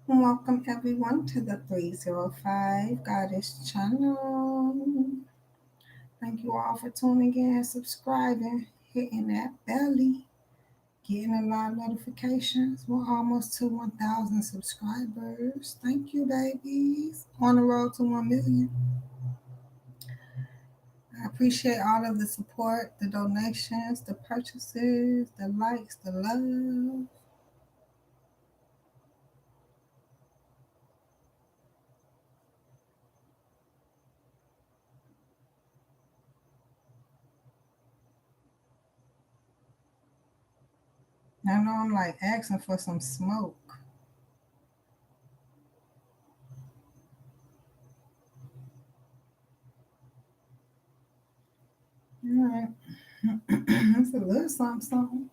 Welcome everyone to the 305 Goddess channel. Thank you all for tuning in, subscribing, hitting that belly, getting a lot of notifications. We're almost to 1,000 subscribers. Thank you, babies. On the road to 1 million. I appreciate all of the support, the donations, the purchases, the likes, the love. I know I'm like asking for some smoke. All right. That's a little something.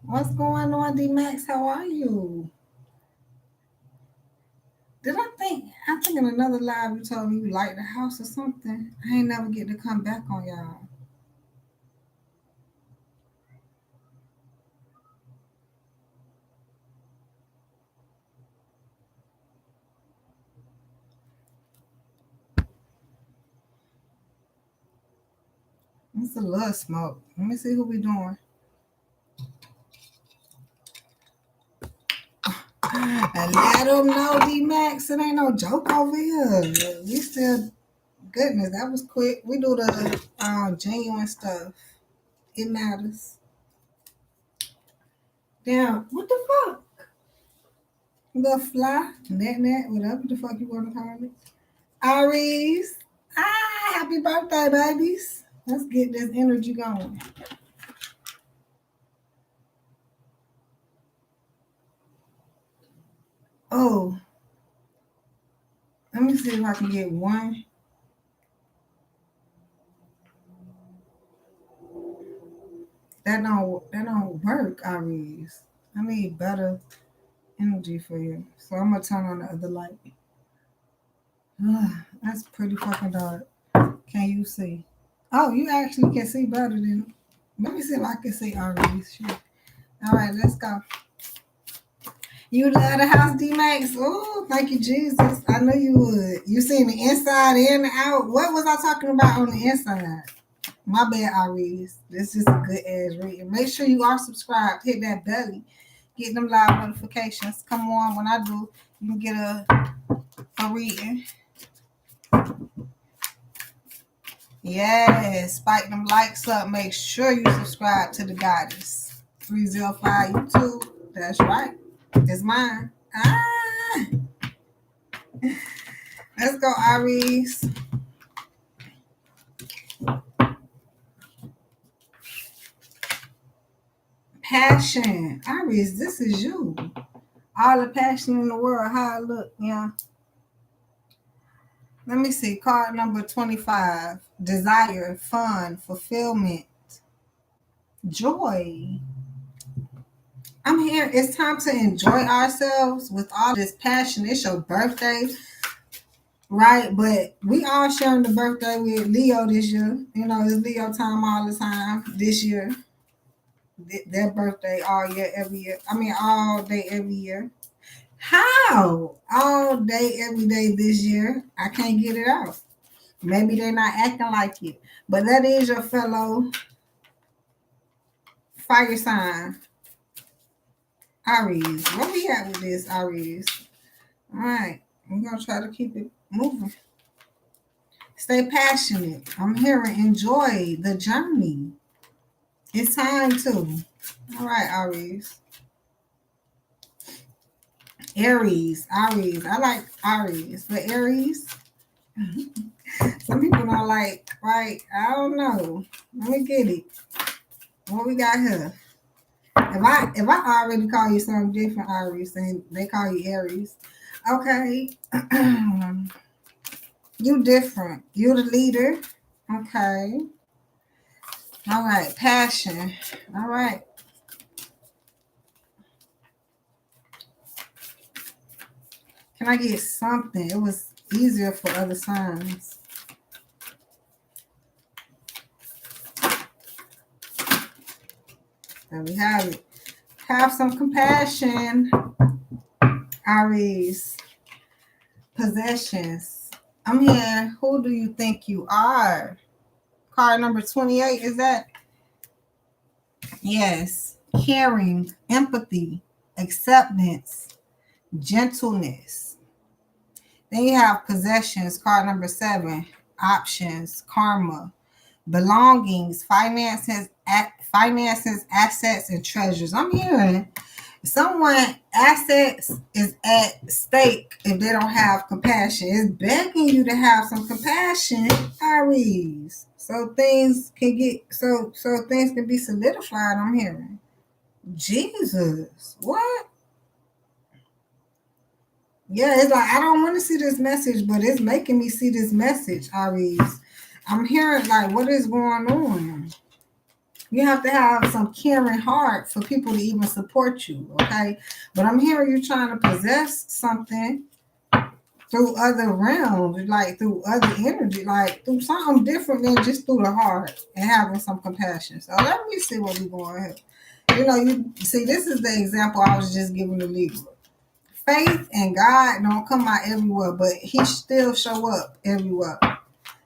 What's going on, D Max? How are you? I think in another live you told me you liked the house or something. I ain't never get to come back on y'all. It's a little smoke. Let me see who we doing. And let them know, D Max, it ain't no joke over here. We still, goodness, that was quick. We do the genuine stuff. It matters. Damn, what the fuck? The fly, net, whatever the fuck you want to call it. Aries. Happy birthday, babies. Let's get this energy going. Oh, let me see if I can get one. That don't work, Aries. I need better energy for you. So I'm gonna turn on the other light. That's pretty fucking dark. Can you see? Oh, you actually can see better than. Let me see if I can see Aries. Shit. All right, let's go. You love the house, D Max. Oh, thank you, Jesus. I knew you would. You seen the inside and the out. What was I talking about on the inside? My bad, Aries. This is a good ass reading. Make sure you are subscribed. Hit that belly. Get them live notifications. Come on, when I do, you can get a reading. Yes, spike them likes up. Make sure you subscribe to the Goddess. 305 YouTube. That's right. It's mine. Let's go, Aries. Passion. Aries, this is you. All the passion in the world. How I look, yeah. Let me see. Card number 25. Desire, fun, fulfillment, joy. I'm here. It's time to enjoy ourselves with all this passion. It's your birthday, right? But we all sharing the birthday with Leo this year. You know, it's Leo time all the time this year. Their birthday all year, every year. I mean, all day, every year. How? All day, every day this year. I can't get it out. Maybe they're not acting like it. But that is your fellow fire sign. Aries. Where we at with this, Aries? All right. I'm going to try to keep it moving. Stay passionate. I'm hearing enjoy the journey. It's time to. All right, Aries. Aries. I like Aries. But Aries, some people don't like, right? I don't know. Let me get it. What we got here? If I already call you something different, Aries, then they call you Aries. Okay. You different. You the leader. Okay. All right. Passion. All right. Can I get something? It was easier for other signs. There we have it. Have some compassion, Aries. Possessions. I'm here. Who do you think you are? Card number 28, is that? Yes. Caring, empathy, acceptance, gentleness. Then you have possessions, card number 7, options, karma, belongings, finances, assets, and treasures. I'm hearing someone assets is at stake if they don't have compassion. It's begging you to have some compassion, Aries. So things can get so things can be solidified. I'm hearing. Jesus. What? Yeah, it's like I don't want to see this message, but it's making me see this message, Aries. I'm hearing like what is going on? You have to have some caring heart for people to even support you, okay? But I'm hearing you trying to possess something through other realms, like through other energy, like through something different than just through the heart and having some compassion. So let me see what we're going here. You know, you see, this is the example I was just giving the Libra. Faith and God don't come out everywhere, but he still show up everywhere.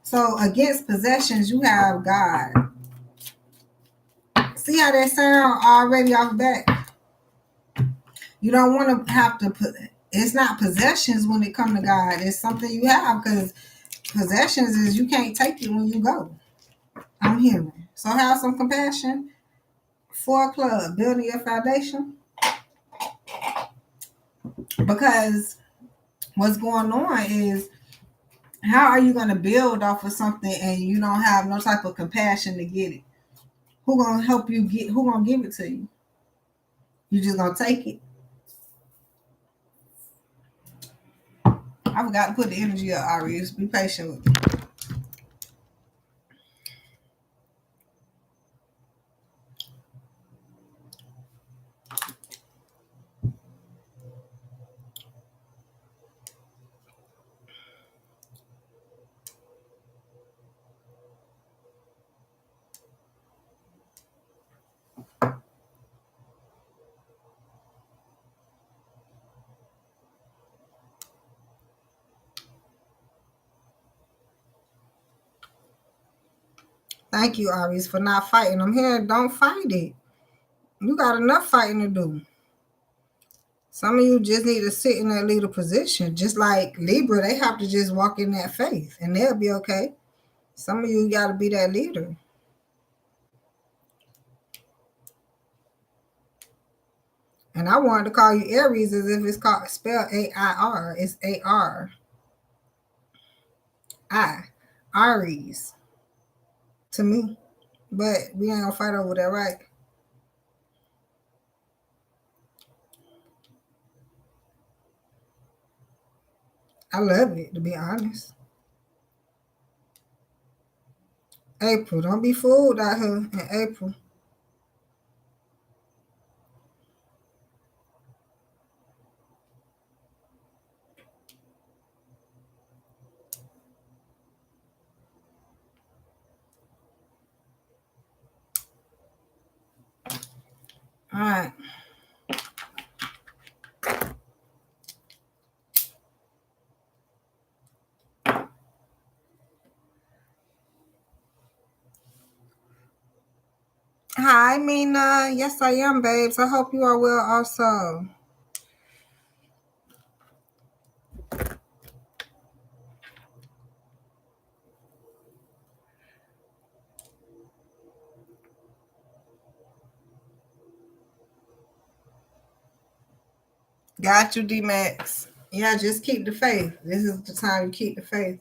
So against possessions, you have God. See how that sound already off back? You don't want to have to put, it's not possessions when it comes to God. It's something you have because possessions is you can't take it when you go. I'm hearing. So have some compassion. 4 club, building your foundation. Because what's going on is how are you going to build off of something and you don't have no type of compassion to get it? Who going to help you get, who going to give it to you? You just going to take it? I forgot to put the energy up, Aries. Be patient with me. Thank you, Aries, for not fighting. I'm here. Don't fight it. You got enough fighting to do. Some of you just need to sit in that leader position. Just like Libra, they have to just walk in that faith and they'll be okay. Some of you got to be that leader. And I wanted to call you Aries as if it's called spelled A-I-R. It's A-R-I. Aries. To me. But we ain't gonna fight over that, right? I love it, to be honest. April. Don't be fooled out here in April. All right. Hi, Mina. Yes, I am, babes. I hope you are well also. Got you, D-Max. Yeah, just keep the faith. This is the time you keep the faith.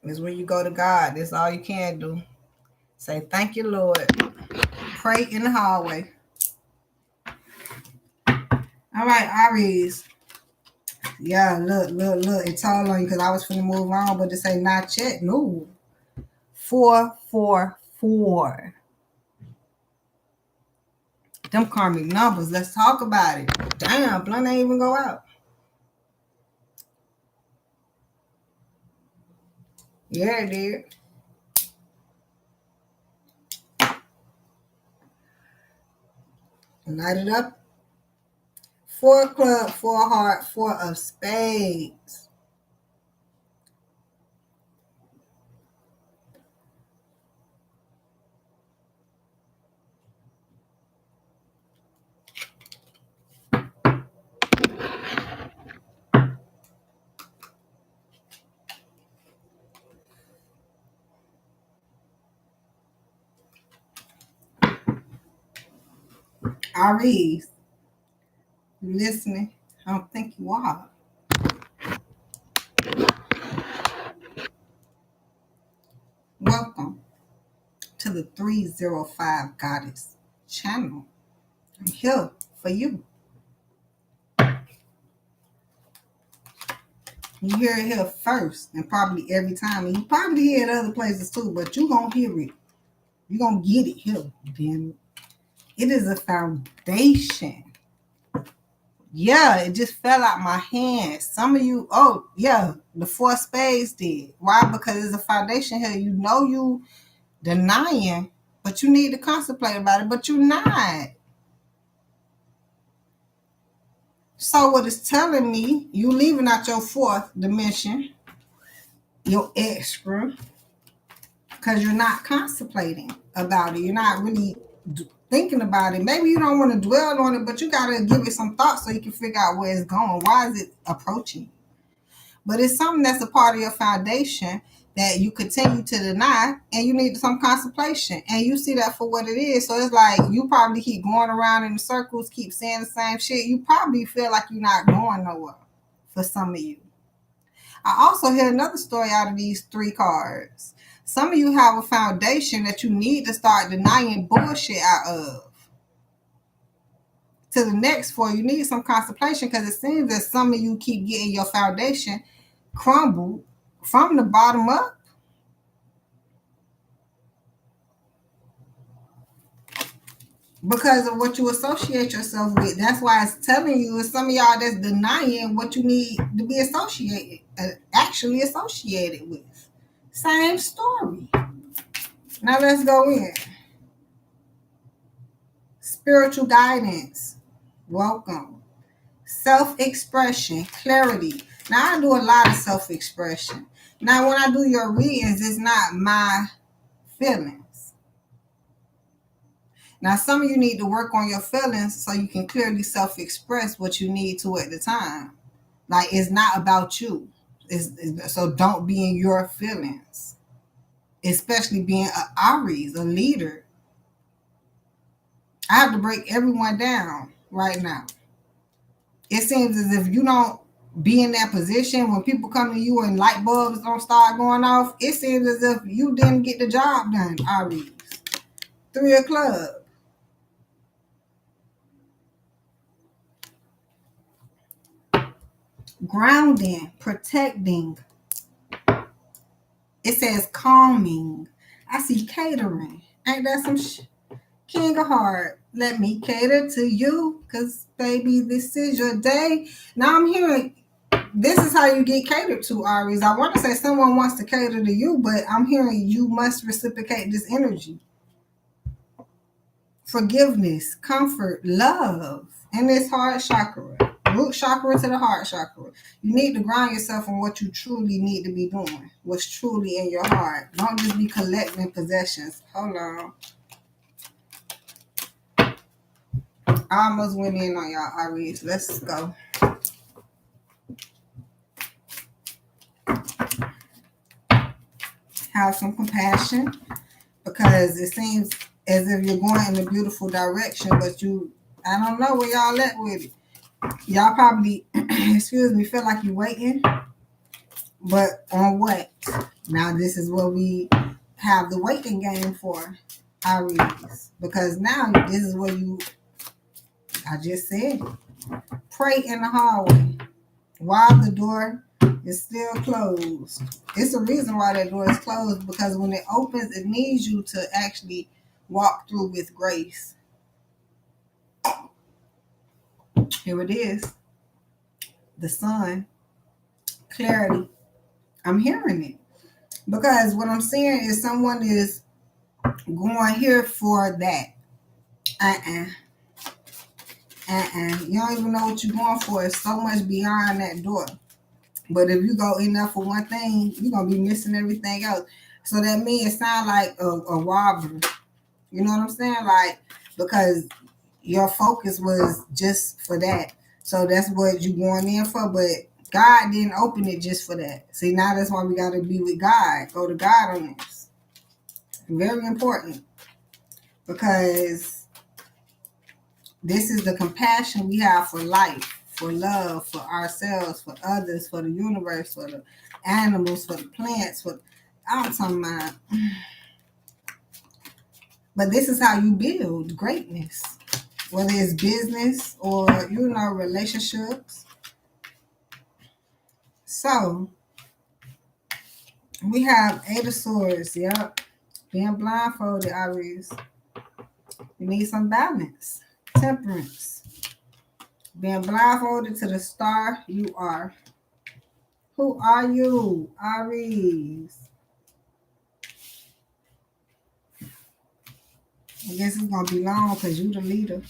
It's when you go to God. That's all you can do. Say, thank you, Lord. Pray in the hallway. All right, Aries. Yeah, look. It's all on you because I was finna move on, but to say not yet. No. 444. Them karmic numbers. Let's talk about it. Damn, blunt ain't even go out. Yeah, it did. Light it up. 4 of clubs, 4 of hearts, 4 of spades. Aries, you listening? I don't think you are. Welcome to the 305 Goddess channel. I'm here for you. You hear it here first, and probably every time. And you probably hear it other places too, but you gonna hear it. You gonna get it here. Then it is a foundation. Yeah, it just fell out my hand. Some of you, oh yeah, the 4 spades did. Why? Because it's a foundation here. You know you denying, but you need to contemplate about it, but you're not. So what it's telling me, you leaving out your 4th dimension, your extra, because you're not contemplating about it. You're not really thinking about it. Maybe you don't want to dwell on it, but you got to give it some thought so you can figure out where it's going. Why is it approaching you? But it's something that's a part of your foundation that you continue to deny, and you need some contemplation, and you see that for what it is. So it's like you probably keep going around in circles, keep saying the same shit. You probably feel like you're not going nowhere for some of you. I also hear another story out of these 3 cards. Some of you have a foundation that you need to start denying bullshit out of. To the next 4, you need some contemplation, because it seems that some of you keep getting your foundation crumbled from the bottom up. Because of what you associate yourself with. That's why it's telling you, it's some of y'all that's denying what you need to be actually associated with. Same story. Now let's go in. Spiritual guidance. Welcome. Self-expression, clarity. Now I do a lot of self-expression. Now when I do your readings, it's not my feelings. Now some of you need to work on your feelings so you can clearly self-express what you need to at the time. Like it's not about you. So don't be in your feelings. Especially being an Aries, a leader. I have to break everyone down right now. It seems as if you don't be in that position when people come to you and light bulbs don't start going off. It seems as if you didn't get the job done, Aries. 3 of clubs. Grounding, protecting. It says calming. I see catering. Ain't that some King of Heart? Let me cater to you, because baby, this is your day. Now I'm hearing this is how you get catered to, Aries. I want to say someone wants to cater to you, but I'm hearing you must reciprocate this energy. Forgiveness, comfort, love, and this heart chakra. Root chakra to the heart chakra. You need to ground yourself on what you truly need to be doing. What's truly in your heart. Don't just be collecting possessions. Hold on. I almost went in on y'all, Aries. Let's go. Have some compassion, because it seems as if you're going in a beautiful direction, but I don't know where y'all at with it. Y'all probably, excuse me, feel like you're waiting, but on what? Now this is what we have the waiting game for, Aries, because now this is where I just said it. Pray in the hallway while the door is still closed. It's a reason why that door is closed, because when it opens, it needs you to actually walk through with grace. Here it is. The sun. Clarity. I'm hearing it. Because what I'm saying is someone is going here for that. You don't even know what you're going for. It's so much behind that door. But if you go in there for one thing, you're going to be missing everything else. So that means it sounds like a robber. You know what I'm saying? Like, because your focus was just for that. So that's what you going in for. But God didn't open it just for that. See, now that's why we got to be with God. Go to God on this. Very important. Because this is the compassion we have for life, for love, for ourselves, for others, for the universe, for the animals, for the plants, for I'm talking about. But this is how you build greatness. Whether it's business or, relationships. So we have Eight of Swords, yep. Being blindfolded, Aries. You need some balance. Temperance. Being blindfolded to the star, you are. Who are you, Aries? I guess it's going to be long because you the leader.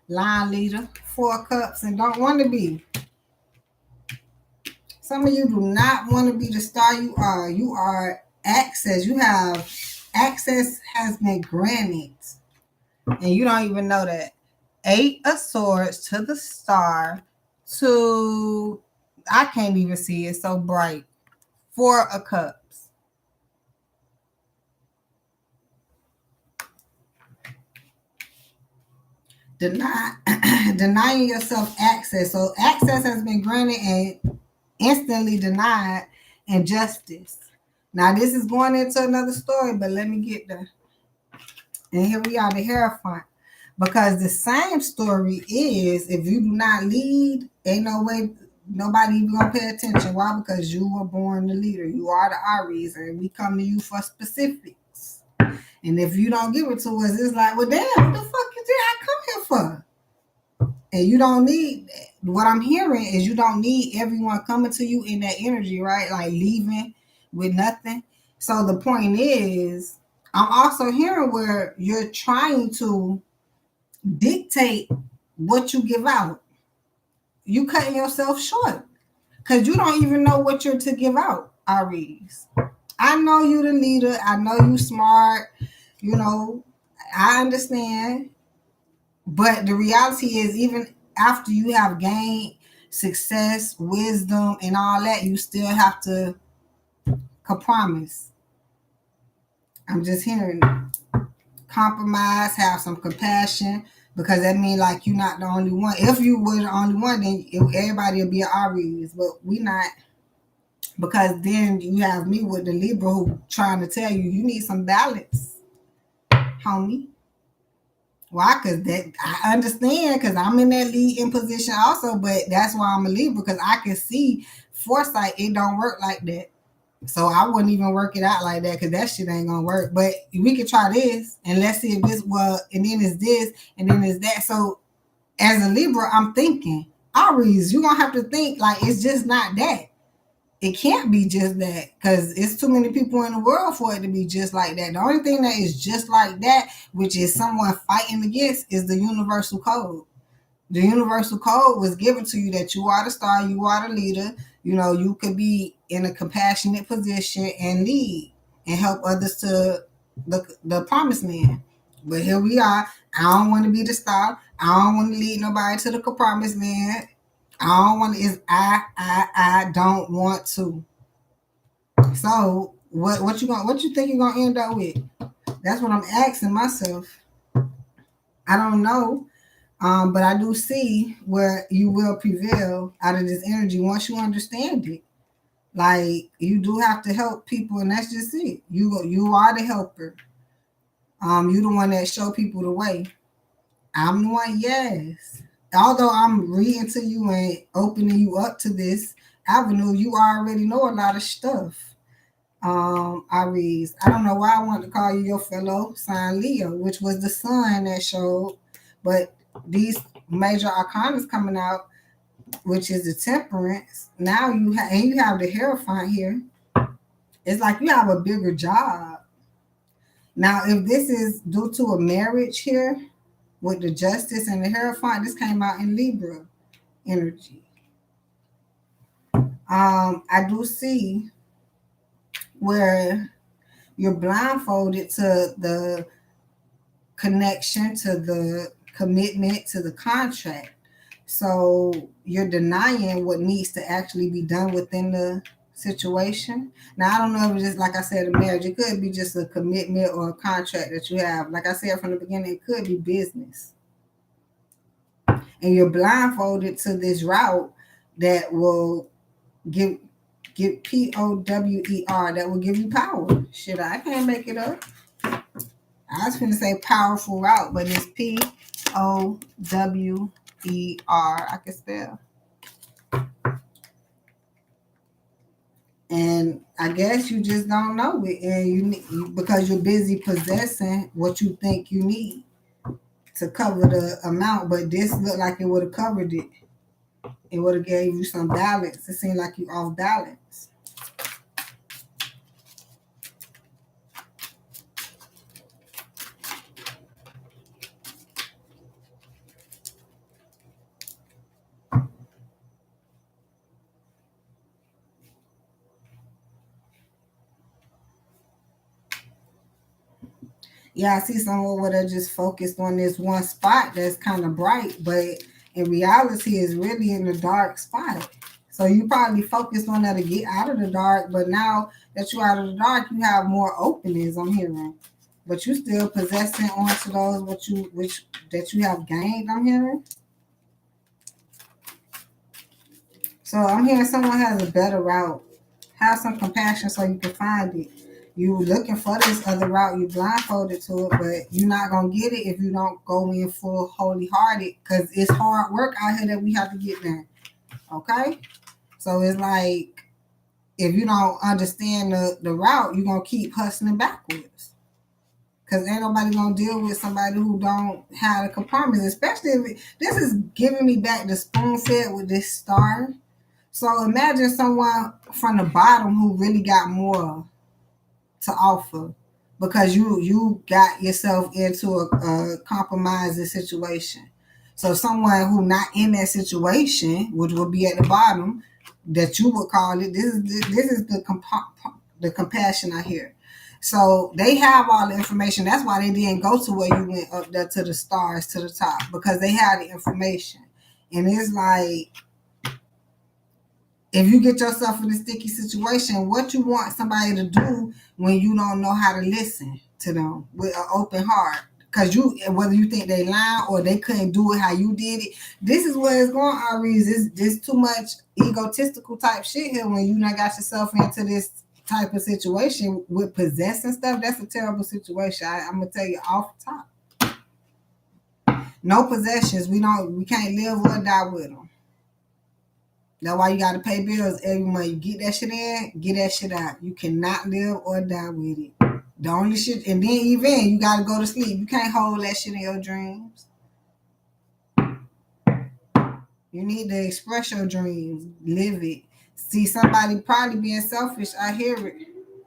Line leader. 4 cups and don't want to be. Some of you do not want to be the star you are. You are access. You have access has been granted. And you don't even know that. 8 of Swords to the star to, I can't even see, it's so bright. 4 of Cups. Denying yourself access. So access has been granted and instantly denied, and justice. Now this is going into another story, but let me get there. And here we are, the Hierophant. Because the same story is, if you do not lead, ain't no way nobody even gonna pay attention. Why? Because you were born the leader. You are the Aries, and we come to you for specifics. And if you don't give it to us, it's like, well, damn, what the fuck did I come here for? And you don't need, what I'm hearing is you don't need everyone coming to you in that energy, right? Like leaving with nothing. So the point is, I'm also hearing where you're trying to dictate what you give out. You cutting yourself short because you don't even know what you're to give out, Aries. I know you the leader. I know you smart. I understand. But the reality is, even after you have gained success, wisdom, and all that, you still have to compromise. I'm just hearing compromise, have some compassion, because that means like you're not the only one. If you were the only one, then everybody would be an Aries, but we not. Because then you have me with the Libra who trying to tell you need some balance, homie. Why? Because that I understand, because I'm in that leading position also, but that's why I'm a Libra, because I can see foresight, it don't work like that. So I wouldn't even work it out like that, because that shit ain't gonna work. But we can try this, and let's see if this, and then it's this, and then it's that. So as a Libra, I'm thinking, Aries, you're gonna have to think like it's just not that. It can't be just that, because it's too many people in the world for it to be just like that. The only thing that is just like that, which is someone fighting against, is the universal code. The universal code was given to you that you are the star, you are the leader. You could be in a compassionate position and lead and help others to the promised land. But here we are. I don't want to be the star. I don't want to lead nobody to the promised land. I don't want to. Is I don't want to. So what you think you're gonna end up with? That's what I'm asking myself. I don't know. But I do see where you will prevail out of this energy once you understand it. Like, you do have to help people, and that's just it. You are the helper. You the one that show people the way. I'm the one, yes. Although I'm reading to you and opening you up to this avenue, you already know a lot of stuff. Aries. I don't know why I wanted to call you your fellow sign Leo, which was the sun that showed, but these major arcanas coming out, which is the Temperance. Now you have the Hierophant here, It's like you have a bigger job. Now, if this is due to a marriage here with the Justice and the Hierophant, this came out in Libra energy. I do see where you're blindfolded to the connection, to the commitment, to the contract. So you're denying what needs to actually be done within the situation. Now, I don't know if it's just, like I said, a marriage. It could be just a commitment or a contract that you have. Like I said from the beginning, it could be business. And you're blindfolded to this route that will give POWER, that will give you power. Shit, I can't make it up. I was going to say powerful route, but it's POWER. I can spell. And I guess you just don't know it, and because you're busy possessing what you think you need to cover the amount. But this looked like it would have covered it. It would have gave you some balance. It seemed like you off balance. Yeah, I see someone where they're just focused on this one spot that's kind of bright, but in reality, it's really in the dark spot. So you probably focused on that to get out of the dark, but now that you're out of the dark, you have more openings, I'm hearing. But you still possessing onto those that you have gained, I'm hearing. So I'm hearing someone has a better route. Have some compassion so you can find it. You looking for this other route, you blindfolded to it, but you're not gonna get it if you don't go in full holy hearted, because it's hard work out here that we have to get done. Okay? So it's like if you don't understand the route, you're gonna keep hustling backwards. Cause ain't nobody gonna deal with somebody who don't have a compromise, especially if this is giving me back the spoon fed with this star. So imagine someone from the bottom who really got more to offer because you got yourself into a compromising situation. So someone who not in that situation, which would be at the bottom, that you would call it. This is the compassion I hear. So they have all the information. That's why they didn't go to where you went up there to the stars to the top, because they had the information. And it's like, if you get yourself in a sticky situation, what you want somebody to do when you don't know how to listen to them with an open heart? Because whether you think they lying or they couldn't do it how you did it, this is where it's going, Aries. It's too much egotistical type shit here when you not got yourself into this type of situation with possessing stuff. That's a terrible situation. I'm gonna tell you off the top. No possessions. We can't live or die with them. That's why you got to pay bills every month. You get that shit in, get that shit out. You cannot live or die with it. The only shit, and then even you got to go to sleep. You can't hold that shit in your dreams. You need to express your dreams, live it. See somebody probably being selfish. I hear it.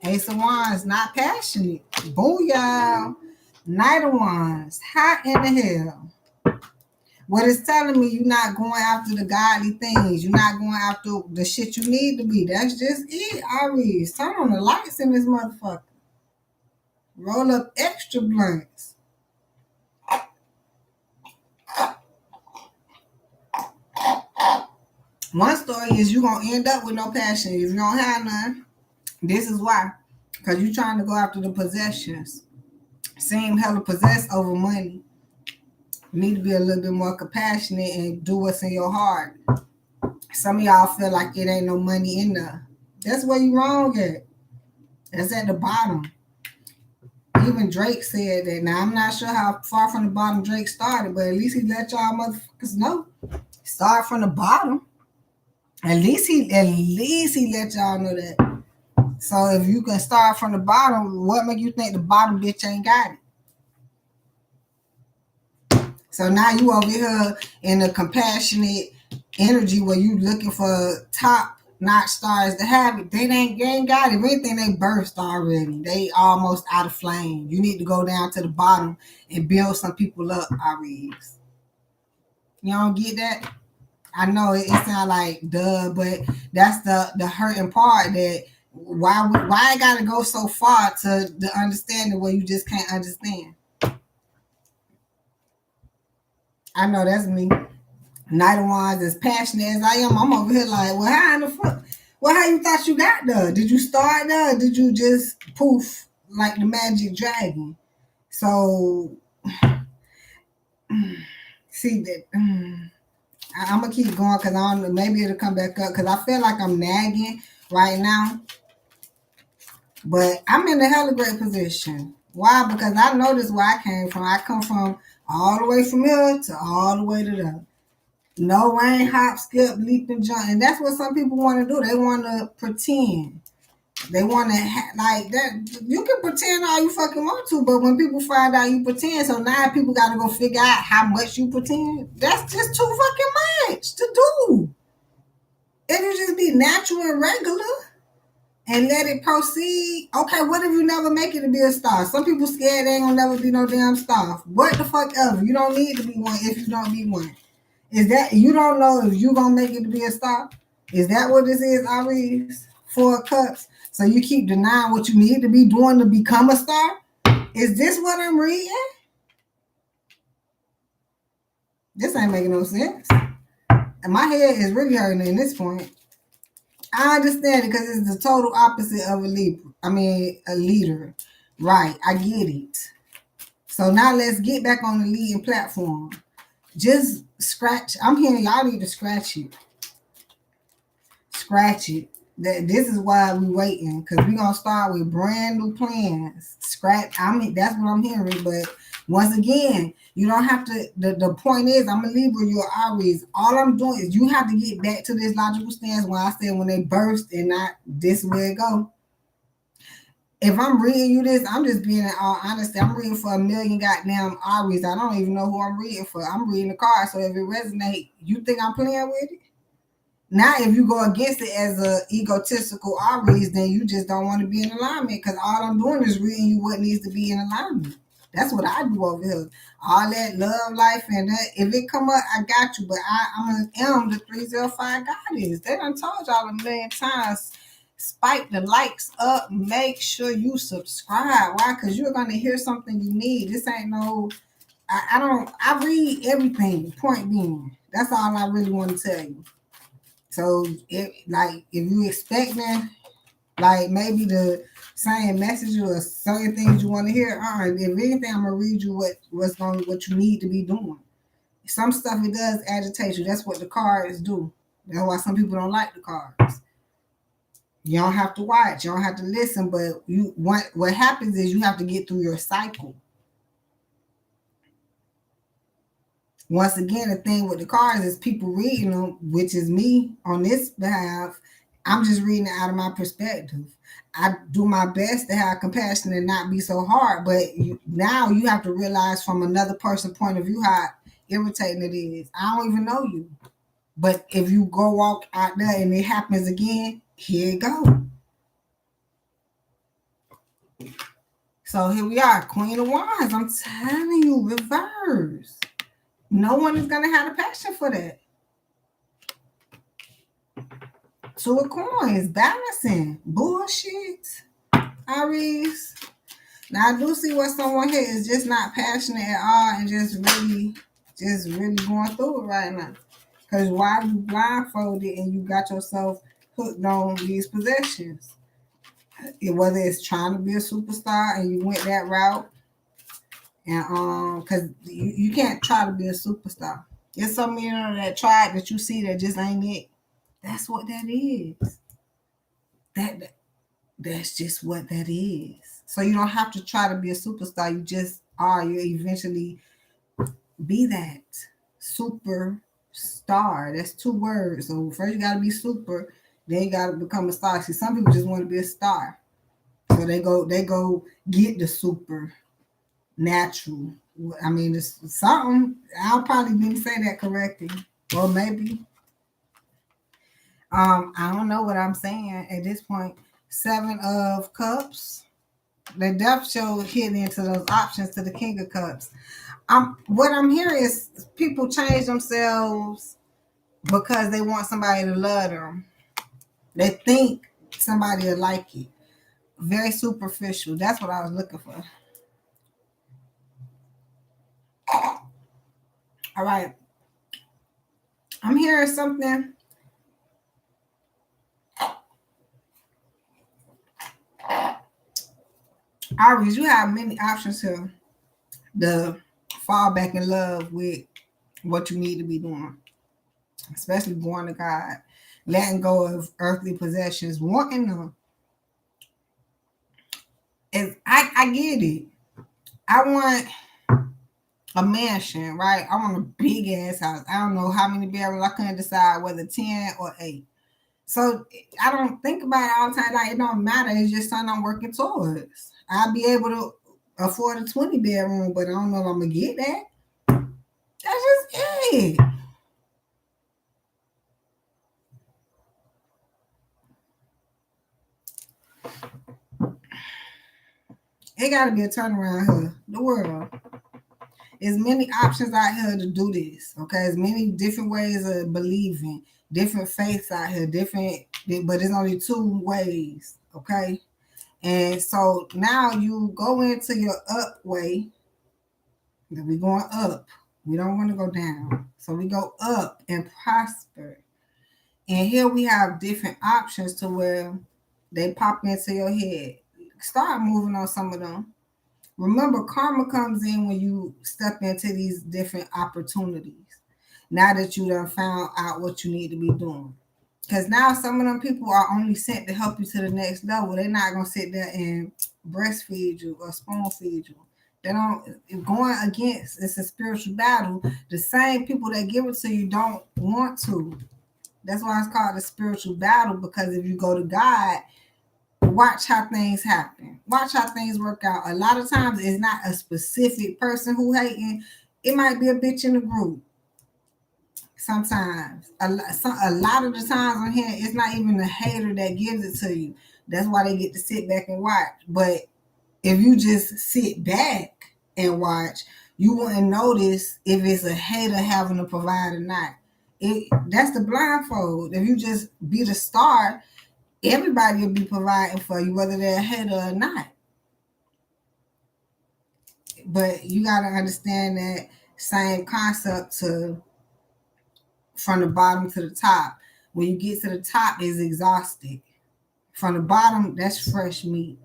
Ace of Wands, not passionate. Booyah. Knight of Wands, hot in the hell. What it's telling me, you're not going after the godly things. You're not going after the shit you need to be. That's just it, Aries. Turn on the lights in this motherfucker. Roll up extra blunts. One story is you're going to end up with no passion. If you don't have none, this is why. Because you're trying to go after the possessions. Seem hella possessed over money. You need to be a little bit more compassionate and do what's in your heart. Some of y'all feel like it ain't no money in there. That's where you wrong at. That's at the bottom. Even Drake said that. Now, I'm not sure how far from the bottom Drake started, but at least he let y'all motherfuckers know. Start from the bottom. At least he let y'all know that. So if you can start from the bottom, what make you think the bottom bitch ain't got it? So now you over here in a compassionate energy where you looking for top not stars to have it. They ain't got it. If anything, they burst already. They almost out of flame. You need to go down to the bottom and build some people up, Aries. You don't get that? I know it sounds like duh, but that's the hurting part, that why I gotta go so far to the understanding where you just can't understand. I know that's me. Night ones, as passionate as I am, I'm over here like, well, how in the fuck? Well, how you thought you got there? Did you start there? Or did you just poof like the magic dragon? So, see that. I'm gonna keep going because I don't know. Maybe it'll come back up because I feel like I'm nagging right now. But I'm in a hella great position. Why? Because I know this where I came from. I come from all the way from here to all the way to there. No rain, hop, skip, leap, and jump. And that's what some people want to do. They want to pretend. They want to, like that. You can pretend all you fucking want to, but when people find out you pretend, so now people got to go figure out how much you pretend. That's just too fucking much to do. If you just be natural and regular and let it proceed. Okay, what if you never make it to be a star? Some people scared they ain't gonna never be no damn star. What the fuck ever? You don't need to be one if you don't be one. Is that you don't know if you gonna make it to be a star? Is that what this is, Aries? 4 cups. So you keep denying what you need to be doing to become a star? Is this what I'm reading? This ain't making no sense. And my head is really hurting at this point. I understand it because it's the total opposite of a leader. A leader. Right. I get it. So now let's get back on the leading platform. Just scratch. I'm hearing y'all need to scratch it. Scratch it. This is why we waiting, because we're gonna start with brand new plans. Scratch. That's what I'm hearing. But once again, you don't have to. The point is, I'm a Libra, you're Aries. All I'm doing is you have to get back to this logical stance when I said when they burst and not this way it go. If I'm reading you this, I'm just being in all honesty. I'm reading for a million goddamn Aries. I don't even know who I'm reading for. I'm reading the card. So if it resonates, you think I'm playing with it? Now, if you go against it as a egotistical Aries, then you just don't want to be in alignment, because all I'm doing is reading you what needs to be in alignment. That's what I do over here. All that love, life, and that. If it come up, I got you. But I'm the 305 goddess. They done told y'all a million times. Spike the likes up. Make sure you subscribe. Why? Because you're going to hear something you need. This ain't no... I read everything. Point being. That's all I really want to tell you. So, if you expecting, like, maybe the same message or certain things you want to hear, if anything, I'm gonna read you what you need to be doing. Some stuff it does agitate you. That's what the cards do. That's why some people don't like the cards. You don't have to watch. You don't have to listen. But what happens is you have to get through your cycle. Once again, the thing with the cards is people reading them, which is me on this behalf. I'm just reading it out of my perspective. I do my best to have compassion and not be so hard, but now you have to realize from another person's point of view how irritating it is. I don't even know you. But if you go walk out there and it happens again, here you go. So here we are, Queen of Wands. I'm telling you, reverse. No one is going to have a passion for that. 2 of Coins, balancing. Bullshit. Aries. Now, I do see what someone here is just not passionate at all and just really going through it right now. Because why you blindfolded and you got yourself hooked on these possessions? Whether it's trying to be a superstar and you went that route, and because you can't try to be a superstar. There's so many that tried that you see that just ain't it. That's what that is. That's just what that is. So you don't have to try to be a superstar. You just are. You eventually be that superstar. That's 2 words. So first you got to be super, then you got to become a star. See, some people just want to be a star, so they go get the super natural. It's something. I'll probably didn't say that correctly, or maybe. I don't know what I'm saying at this point. 7 of Cups. The Death show hitting into those options to the King of Cups. What I'm hearing is people change themselves because they want somebody to love them. They think somebody will like it. Very superficial. That's what I was looking for. All right. I'm hearing something. Aries, you have many options here to fall back in love with what you need to be doing, especially going to God, letting go of earthly possessions, wanting them. I get it. I want a mansion, right? I want a big ass house. I don't know how many bedrooms. I couldn't decide whether 10 or 8. So I don't think about it all the time. Like, it don't matter. It's just something I'm working towards. I'll be able to afford a 20 bedroom, but I don't know if I'm gonna get that. That's just it. It gotta be a turnaround here. The world. There's many options out here to do this. Okay, there's many different ways of believing, different faiths out here, different, but there's only 2 ways. Okay, and so now you go into your up way. We're going up. We don't want to go down. So we go up and prosper. And here we have different options to where they pop into your head. Start moving on some of them. Remember, karma comes in when you step into these different opportunities. Now that you done found out what you need to be doing. Because now some of them people are only sent to help you to the next level. They're not going to sit there and breastfeed you or spoon feed you. They don't, going against, it's a spiritual battle. The same people that give it to you don't want to. That's why it's called a spiritual battle, because if you go to God, watch how things happen. Watch how things work out. A lot of times it's not a specific person who hating. It might be a bitch in the group. Sometimes. A lot of the times on here, it's not even the hater that gives it to you. That's why they get to sit back and watch. But if you just sit back and watch, you wouldn't notice if it's a hater having to provide or not. That's the blindfold. If you just be the star, everybody will be providing for you, whether they're a hater or not. But you got to understand that same concept to from the bottom to the top. When you get to the top, it's exhausted. From the bottom, that's fresh meat.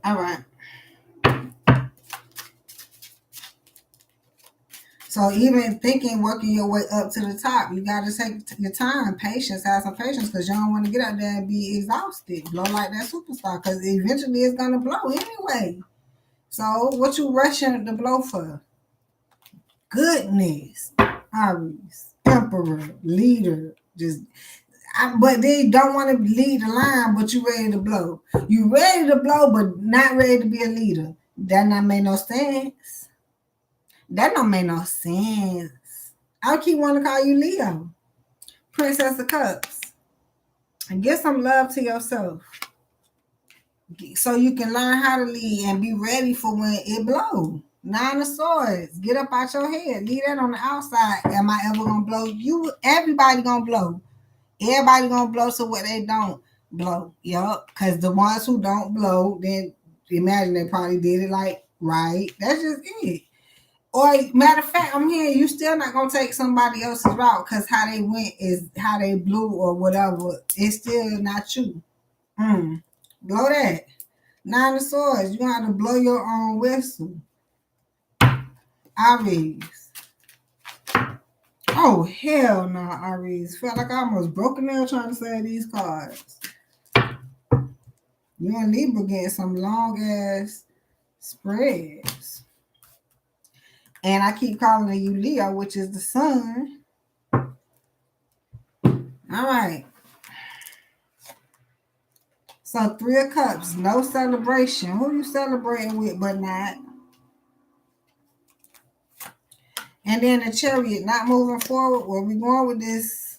All right. So even thinking, working your way up to the top, you got to take your time, patience, have some patience, because you don't want to get out there and be exhausted, blow like that superstar, because eventually it's going to blow anyway. So what you rushing to blow for? Goodness. Aries, emperor, leader, but they don't want to lead the line, but you ready to blow. You ready to blow, but not ready to be a leader. That not make no sense. That don't make no sense. I keep wanting to call you Leo, Princess of Cups. And get some love to yourself, so you can learn how to lead and be ready for when it blows. 9 of Swords. Get up out your head. Leave that on the outside. Am I ever gonna blow? You, everybody gonna blow. Everybody gonna blow to what they don't blow. Yup. Because the ones who don't blow, then imagine they probably did it like right. That's just it. Or matter of fact, I'm hearing you still not gonna take somebody else's route because how they went is how they blew or whatever. It's still not you. Blow that. 9 of Swords. You're gonna have to blow your own whistle. Aries. Oh hell no, Aries. Felt like I almost broke a nail trying to say these cards. You and Libra getting some long ass spreads. And I keep calling you Leo, which is the sun. All right. So 3 of Cups, no celebration. Who you celebrating with but not? And then the Chariot, not moving forward. Where we going with this?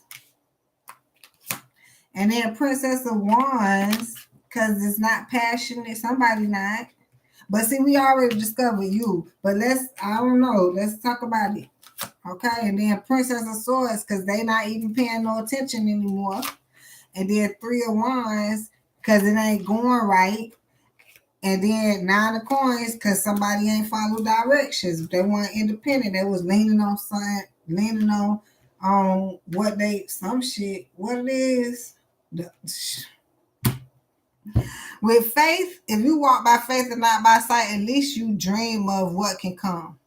And then Princess of Wands, because it's not passionate. Somebody not. But see, we already discovered you. But I don't know. Let's talk about it. Okay. And then Princess of Swords, because they not even paying no attention anymore. And then Three of Wands, because it ain't going right. And then 9 of Coins, because somebody ain't follow directions. If they weren't independent, they was leaning on something, leaning on what they, some shit, what it is. With faith, if you walk by faith and not by sight, at least you dream of what can come.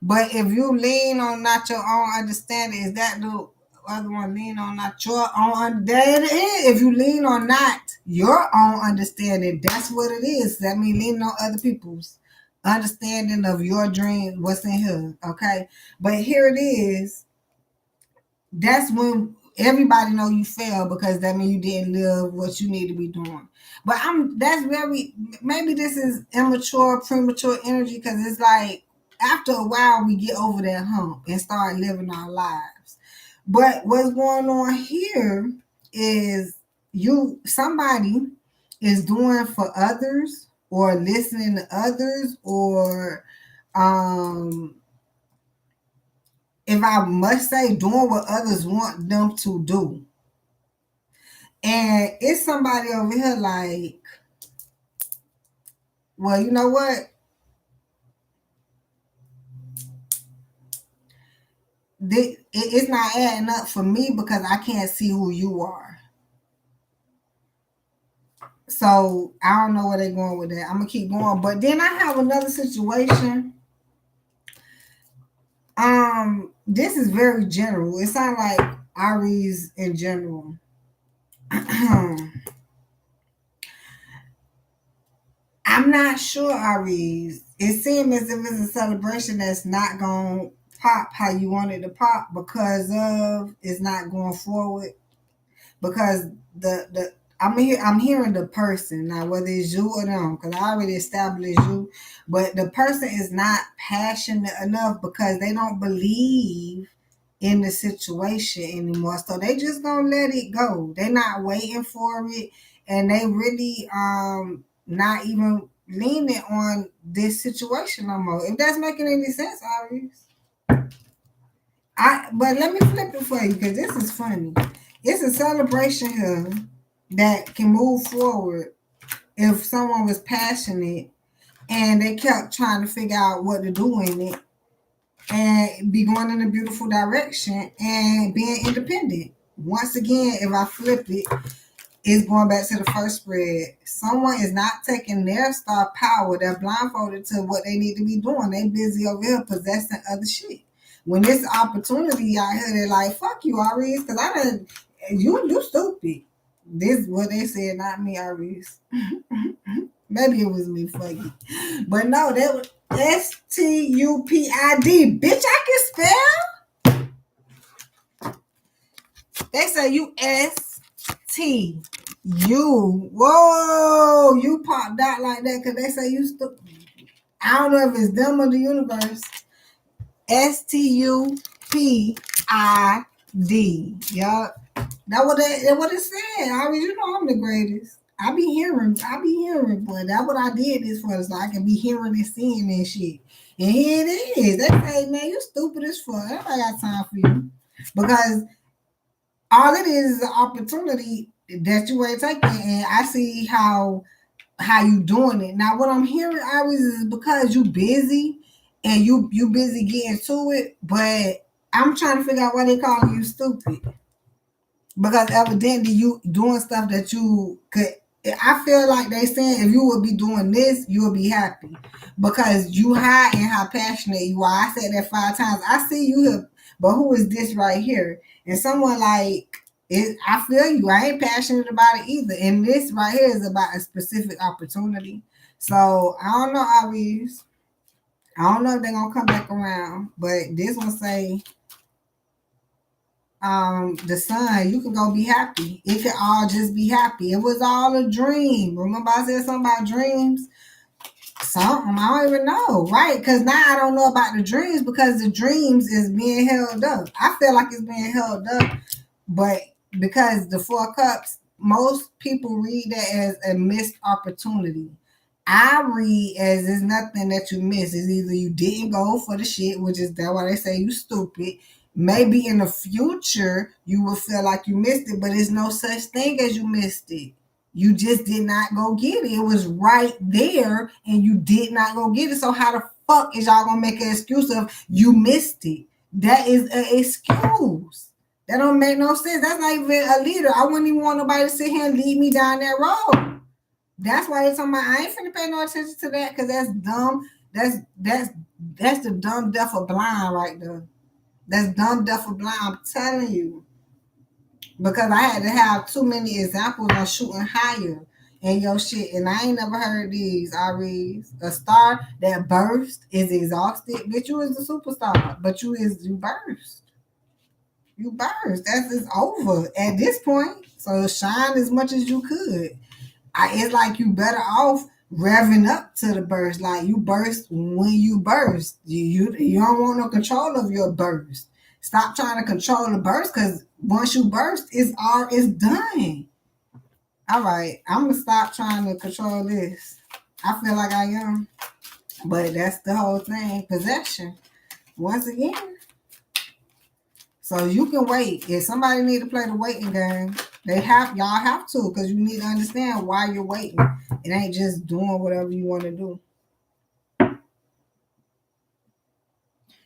But if you lean on not your own understanding, is that the other one? Lean on not your own. That it is. If you lean on not your own understanding, that's what it is. That means leaning on other people's understanding of your dream, what's in here. Okay, but here it is. That's when everybody know you failed, because that means you didn't live what you need to be doing. But that's very, maybe this is immature, premature energy, because it's like after a while we get over that hump and start living our lives. But what's going on here is somebody is doing for others, or listening to others, or if I must say, doing what others want them to do. And it's somebody over here like, well, you know what? It's not adding up for me, because I can't see who you are. So I don't know where they're going with that. I'm going to keep going. But then I have another situation. This is very general. It sounds like Aries in general. I'm not sure, Aries. It seems as if it's a celebration that's not going to pop how you want it to pop, because of it's not going forward. Because I'm hearing the person now, whether it's you or them, because I already established you, but the person is not passionate enough, because they don't believe in the situation anymore. So they just gonna let it go. They're not waiting for it, and they really not even leaning on this situation no more. If that's making any sense, Aries. But let me flip it for you, because this is funny. It's a celebration here that can move forward if someone was passionate and they kept trying to figure out what to do in it and be going in a beautiful direction and being independent. Once again, if I flip it, it's going back to the first spread. Someone is not taking their star power. They're blindfolded to what they need to be doing. They busy over here possessing other shit. When this opportunity out here, they're like, fuck you, Aries, because you stupid. This is what they said, not me, Aries. Maybe it was me, fuck you. But no, that was STUPID. Bitch, I can spell. They say you STU. Whoa, you popped out like that because they say you stupid. I don't know if it's them or the universe. STUPID. Yup. That's what it said. You know I'm the greatest. I be hearing, but that's what I did this for, so I can be hearing and seeing and shit. And here it is. They say, man, you stupid as fuck. I got time for you. Because all it is an opportunity that you ain't taking, and I see how you doing it. Now, what I'm hearing, Aries, is because you busy and you busy getting to it, but I'm trying to figure out why they calling you stupid. Because evidently you doing stuff that you could. I feel like they saying if you would be doing this, you would be happy. Because you high and how passionate you are. I said that 5 times. I see you here, but who is this right here? And someone like it. I feel you. I ain't passionate about it either. And this right here is about a specific opportunity. So I don't know, Aries. I don't know if they're gonna come back around, but this one say the sun, you can go be happy. It can all just be happy. It was all a dream. Remember I said something about dreams? Something I don't even know, right? Because now I don't know about the dreams because the dreams is being held up. I feel like it's being held up, but because the Four Cups, most people read that as a missed opportunity. I read as it's nothing that you miss. It's either you didn't go for the shit, which is that why they say you stupid. Maybe in the future you will feel like you missed it, but there's no such thing as you missed it. You just did not go get it. It was right there and you did not go get it. So how the fuck is y'all gonna make an excuse of you missed it? That is an excuse. That don't make no sense. That's not even a leader. I wouldn't even want nobody to sit here and lead me down that road. That's why they're talking about I ain't finna pay no attention to that because that's dumb. That's the dumb, deaf, or blind right there. That's dumb, deaf, or blind. I'm telling you. Because I had to have too many examples on shooting higher in your shit. And I ain't never heard these, Aries. A star that burst is exhausted. Bitch, you is a superstar. But you burst. You burst. That's it's over at this point. So shine as much as you could. It's like you better off revving up to the burst. Like you burst when you burst. You don't want no control of your burst. Stop trying to control the burst because once you burst, it's done. All right, I'm gonna stop trying to control this. I feel like I am, but that's the whole thing. Possession. Once again, so you can wait. If somebody need to play the waiting game, y'all have to because you need to understand why you're waiting. It ain't just doing whatever you want to do.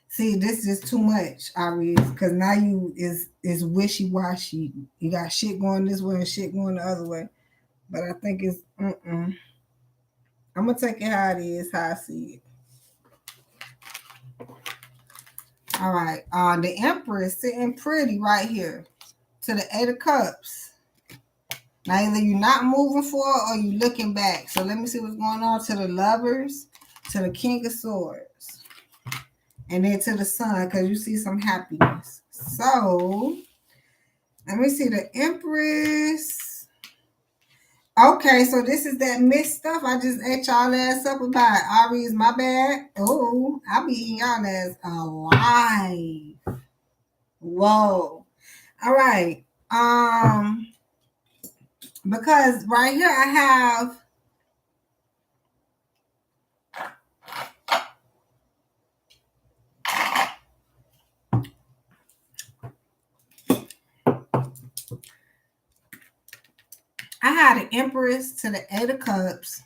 See, this is too much, Aries, because now you is wishy washy. You got shit going this way and shit going the other way. But I think it's I'm gonna take it how it is, how I see it. All right. The Empress sitting pretty right here to the Eight of Cups. Now either you're not moving forward or you looking back. So let me see what's going on to the Lovers, to the King of Swords, and then to the Sun because you see some happiness. So let me see the Empress. Okay, so this is that missed stuff I just ate y'all ass up about. Aries, my bad. Oh, I be eating y'all ass alive. Whoa. All right. Because right here I had an Empress to the Eight of Cups.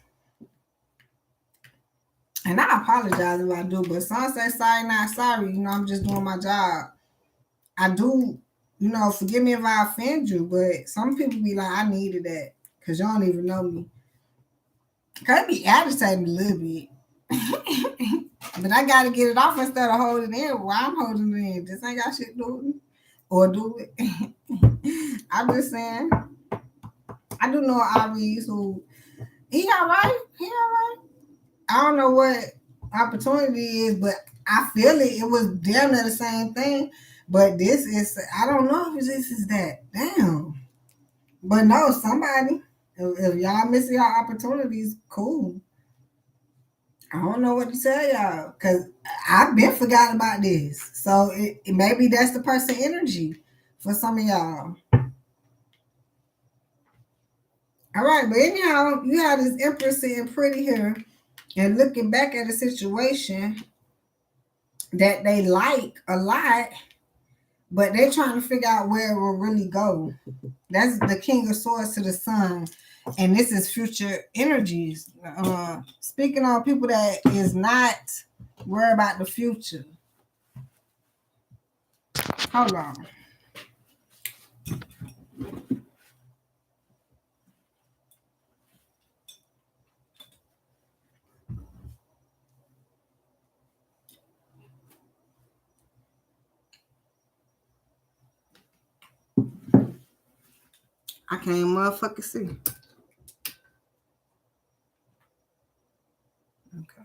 And I apologize if I do, but some say sorry, not sorry. You know, I'm just doing my job. I do, forgive me if I offend you, but some people be like, I needed that because you don't even know me. Could be agitating a little bit. But I got to get it off instead of holding it in while I'm holding it in. This ain't got shit to do with me. Or do it. I'm just saying. I do know Aries who, he all right. He all right. I don't know what opportunity is, but I feel it. It was damn near the same thing. But this is, I don't know if this is that. Damn. But no, somebody, if y'all missing your opportunities, cool. I don't know what to tell y'all because I've been forgotten about this. So maybe that's the person energy for some of y'all. All right, but anyhow, you have this Empress sitting pretty here and looking back at a situation that they like a lot, but they're trying to figure out where it will really go. That's the King of Swords to the Sun. And this is future energies. Speaking on people that is not worried about the future. Hold on. I can't motherfucking see. Okay.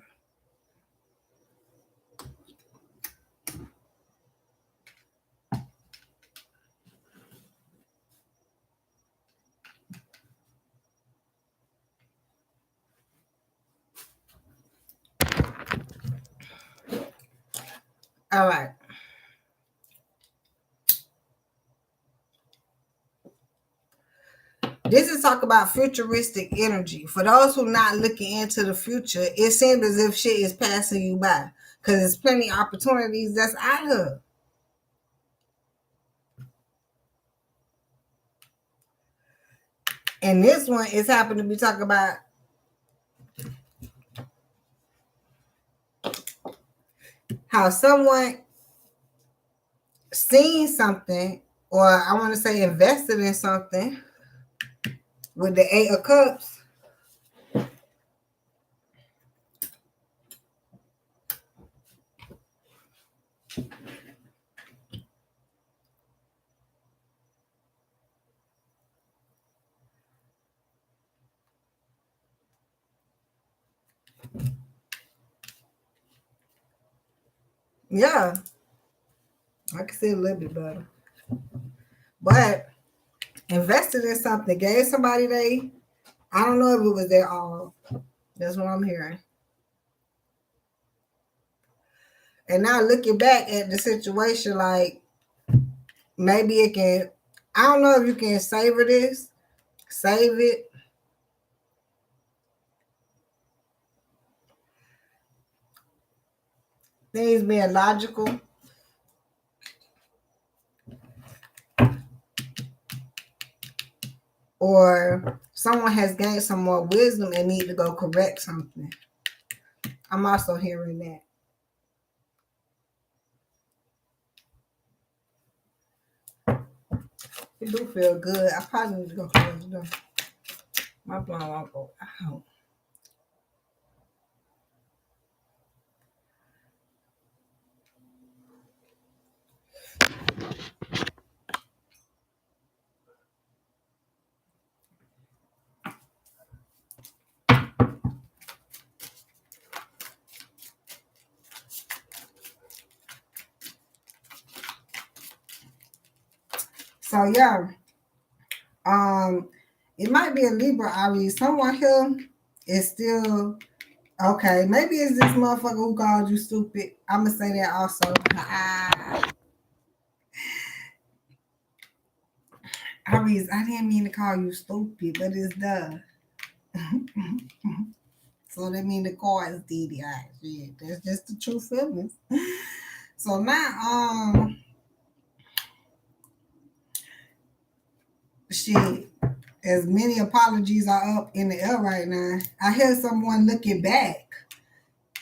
All right. This is talk about futuristic energy. For those who not looking into the future, it seems as if shit is passing you by because there's plenty of opportunities that's out here. And this one is happened to be talking about how someone seen something, or I want to say invested in something with the Eight of Cups. Yeah, I can see a little bit better. But invested in something, gave somebody I don't know if it was their all. That's what I'm hearing. And now looking back at the situation, like maybe it can, I don't know if you can savor this, save it. Things being logical. Or someone has gained some more wisdom and need to go correct something. I'm also hearing that. It do feel good. I probably need to go close the door. My blind won't go out. So yeah, it might be a Libra, Aries. Someone here is still okay. Maybe it's this motherfucker who called you stupid. I'm gonna say that also. Aries, I didn't mean to call you stupid, but it's the. So that mean the cards did it. Yeah, that's just the true feelings. So now, shit. As many apologies are up in the air right now, I hear someone looking back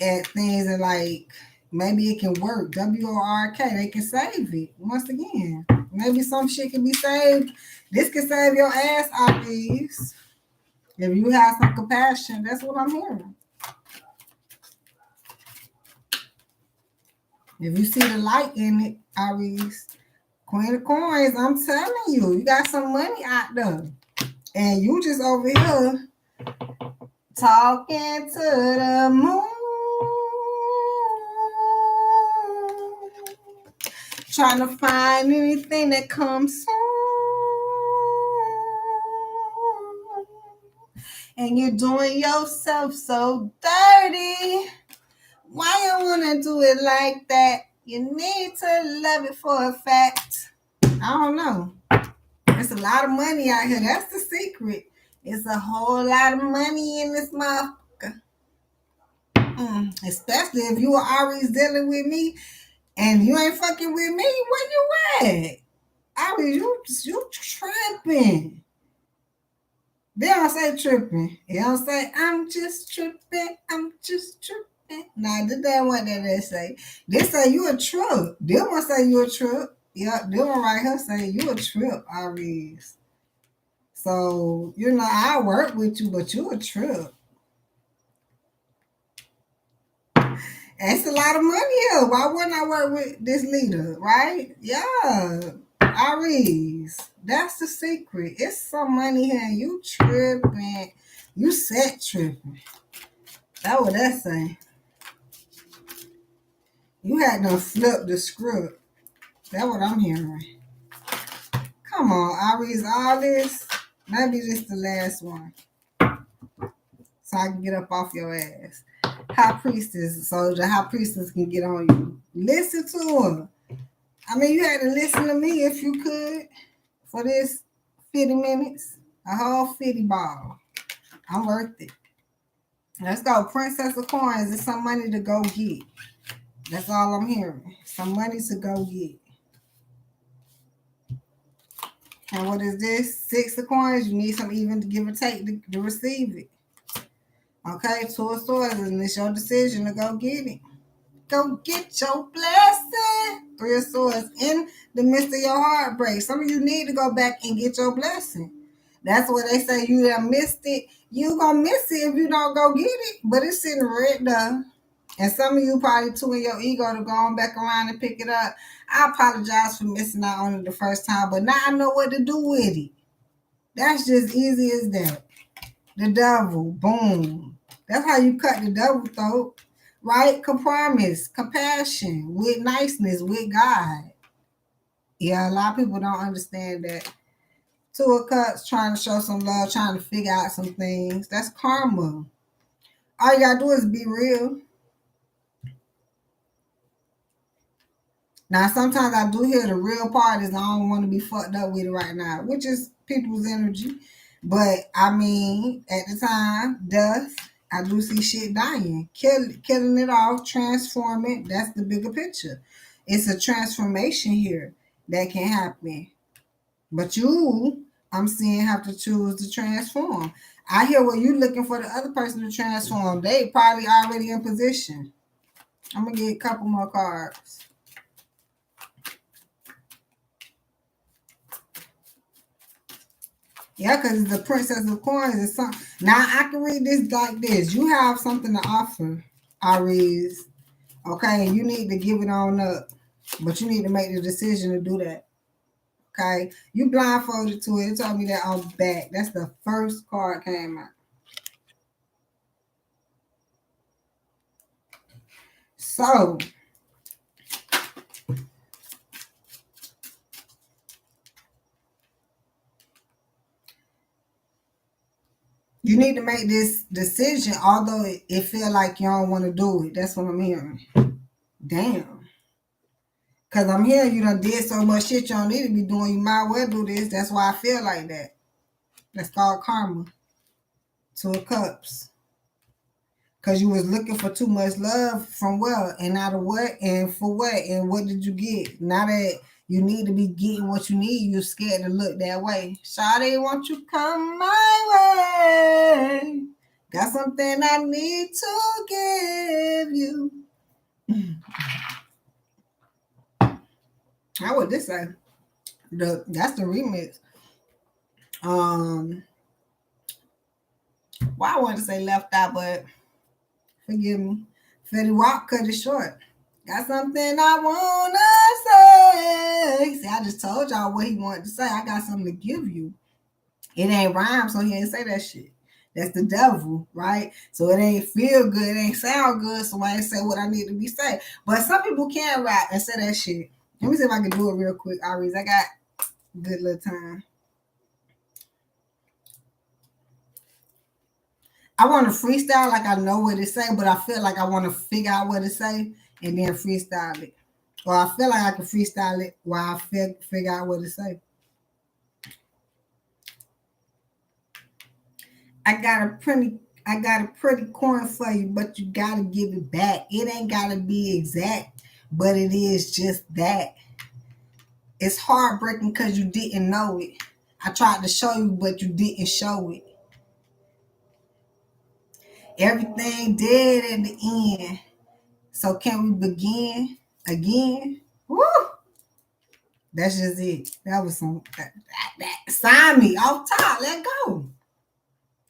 at things and like maybe it can work. WORK, they can save it once again. Maybe some shit can be saved. This can save your ass, Aries. If you have some compassion, that's what I'm hearing. If you see the light in it, Aries, Queen of Coins, I'm telling you, you got some money out there. And you just over here talking to the moon. Trying to find anything that comes soon. And you're doing yourself so dirty. Why you want to do it like that? You need to love it for a fact. I don't know. There's a lot of money out here. That's the secret. It's a whole lot of money in this motherfucker. Especially if you are always dealing with me and you ain't fucking with me, where you at? Aries, you tripping. They don't say tripping. They don't say, I'm just tripping. I'm just tripping. Nah, this ain't what they say. They say you a trip. They won't say you a trip. Yeah, they won't right here say you a trip, Aries. So, I work with you, but you a trip. That's a lot of money here. Why wouldn't I work with this leader, right? Yeah. Aries. That's the secret. It's some money here. You tripping. You set tripping. That's what that's saying. You had to flip the script. That's what I'm hearing. Come on, Aries, all this. Maybe this the last one. So I can get up off your ass. High Priestess, so the High Priestess can get on you. Listen to her. I mean, you had to listen to me if you could for this 50 minutes. A whole 50 ball. I'm worth it. Let's go. Princess of Coins. It's some money to go get. That's all I'm hearing. Some money to go get. And what is this? 6 of Coins. You need some even to give or take to receive it. Okay, 2 of Swords, and it's your decision to go get it. Go get your blessing. 3 of Swords in the midst of your heartbreak. Some of you need to go back and get your blessing. That's what they say. You done missed it. You gonna miss it if you don't go get it. But it's sitting right there. And some of you probably too in your ego to go on back around and pick it up. I apologize for missing out on it the first time, but now I know what to do with it. That's just easy as that. The devil, boom. That's how you cut the devil throat, right? Compromise, compassion, with niceness, with God. Yeah, a lot of people don't understand that. 2 of Cups, trying to show some love, trying to figure out some things. That's karma. All you gotta do is be real. Now, sometimes I do hear the real part is I don't want to be fucked up with it right now, which is people's energy. But, I mean, at the time, death, I do see shit dying. Killing it off, transforming. That's the bigger picture. It's a transformation here that can happen. But you, I'm seeing, have to choose to transform. I hear what you're looking for the other person to transform. They probably already in position. I'm going to get a couple more cards. Yeah, because the Princess of Coins is something. Now, I can read this like this. You have something to offer, Aries. Okay, you need to give it on up. But you need to make the decision to do that. Okay, you blindfolded to it. It told me that on back. That's the first card came out. So, you need to make this decision, although it feel like you don't want to do it. That's what I'm hearing. Damn. Because I'm hearing you done did so much shit you don't need to be doing. You might well do this. That's why I feel like that. That's called karma. 2 of Cups. Because you was looking for too much love from what? And out of what? And for what? And what did you get? Now that you need to be getting what you need, you're scared to look that way. Shawty, won't you come my way? Got something I need to give you. How would this say? That's the remix. Well, I wanted to say left out, but forgive me. Fetty Wap cut it short. Got something I wanna say. See, I just told y'all what he wanted to say. I got something to give you. It ain't rhyme, so he ain't say that shit. That's the devil, right? So it ain't feel good, it ain't sound good, so I ain't say what I need to be saying. But some people can rap and say that shit. Let me see if I can do it real quick, Aries. I got good little time. I want to freestyle like I know what to say, but I feel like I want to figure out what to say and then freestyle it. Or I feel like I can freestyle it while I figure out what to say. I got a pretty coin for you, but you gotta give it back. It ain't gotta be exact, but it is just that. It's heartbreaking because you didn't know it. I tried to show you, but you didn't show it. Everything dead at the end. So can we begin again? Woo! That's just it. That was some that sign me off top. Let go.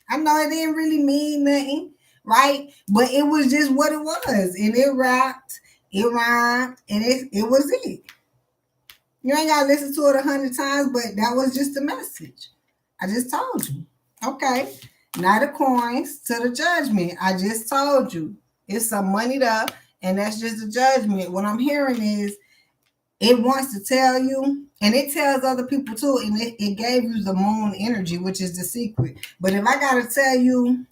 I know it didn't really mean nothing, right? But it was just what it was. And it rapped, it rhymed, and it was it. You ain't gotta listen to it 100 times, but that was just the message. I just told you. Okay. Now the coins to the judgment. I just told you. It's some money there, and that's just the judgment. What I'm hearing is it wants to tell you, and it tells other people too, and it gave you the moon energy, which is the secret. But if I gotta tell you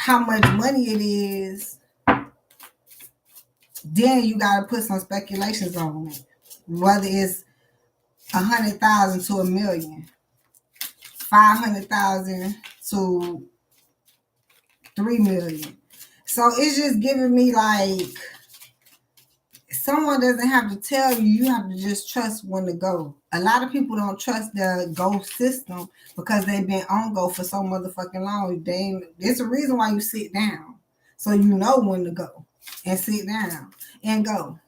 how much money it is, then you got to put some speculations on it. Whether it's 100,000 to a million, 500,000 to 3 million. So it's just giving me like someone doesn't have to tell you. You have to just trust when to go. A lot of people don't trust the go system because they've been on go for so motherfucking long. There's a reason why you sit down. So you know when to go and sit down and go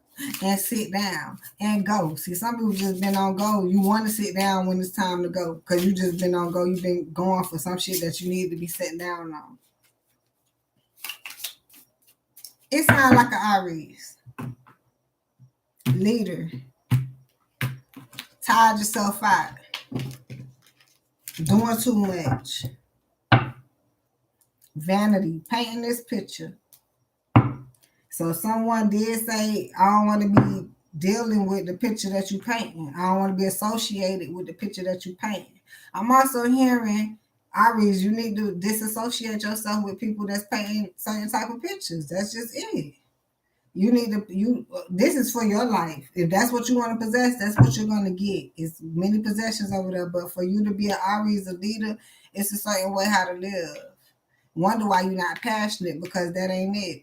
and sit down and go. See, some people just been on go. You want to sit down when it's time to go because you just been on go. You've been going for some shit that you need to be sitting down on. It sounds like an Aries. Leader. Tired yourself out. Doing too much. Vanity. Painting this picture. So someone did say, I don't want to be dealing with the picture that you painting. I don't want to be associated with the picture that you painting. I'm also hearing, Aries, you need to disassociate yourself with people that's painting certain type of pictures. That's just it. You need to, this is for your life. If that's what you want to possess, that's what you're going to get. It's many possessions over there, but for you to be an Aries, a leader, it's a certain way how to live. Wonder why you're not passionate, because that ain't it.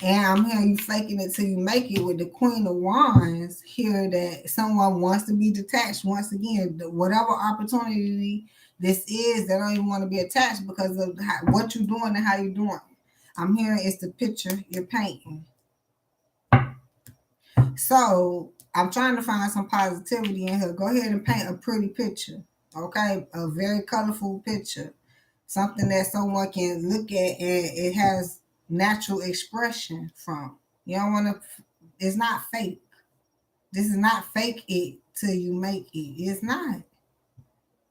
And I'm hearing you faking it till you make it with the Queen of Wands here, that someone wants to be detached once again. Whatever opportunity this is, they don't even want to be attached because of what you're doing and how you're doing it. I'm hearing it's the picture you're painting. So I'm trying to find some positivity in here. Go ahead and paint a pretty picture, okay? A very colorful picture. Something that someone can look at and it has natural expression from. You don't want to, it's not fake. This is not fake it till you make it. It's not.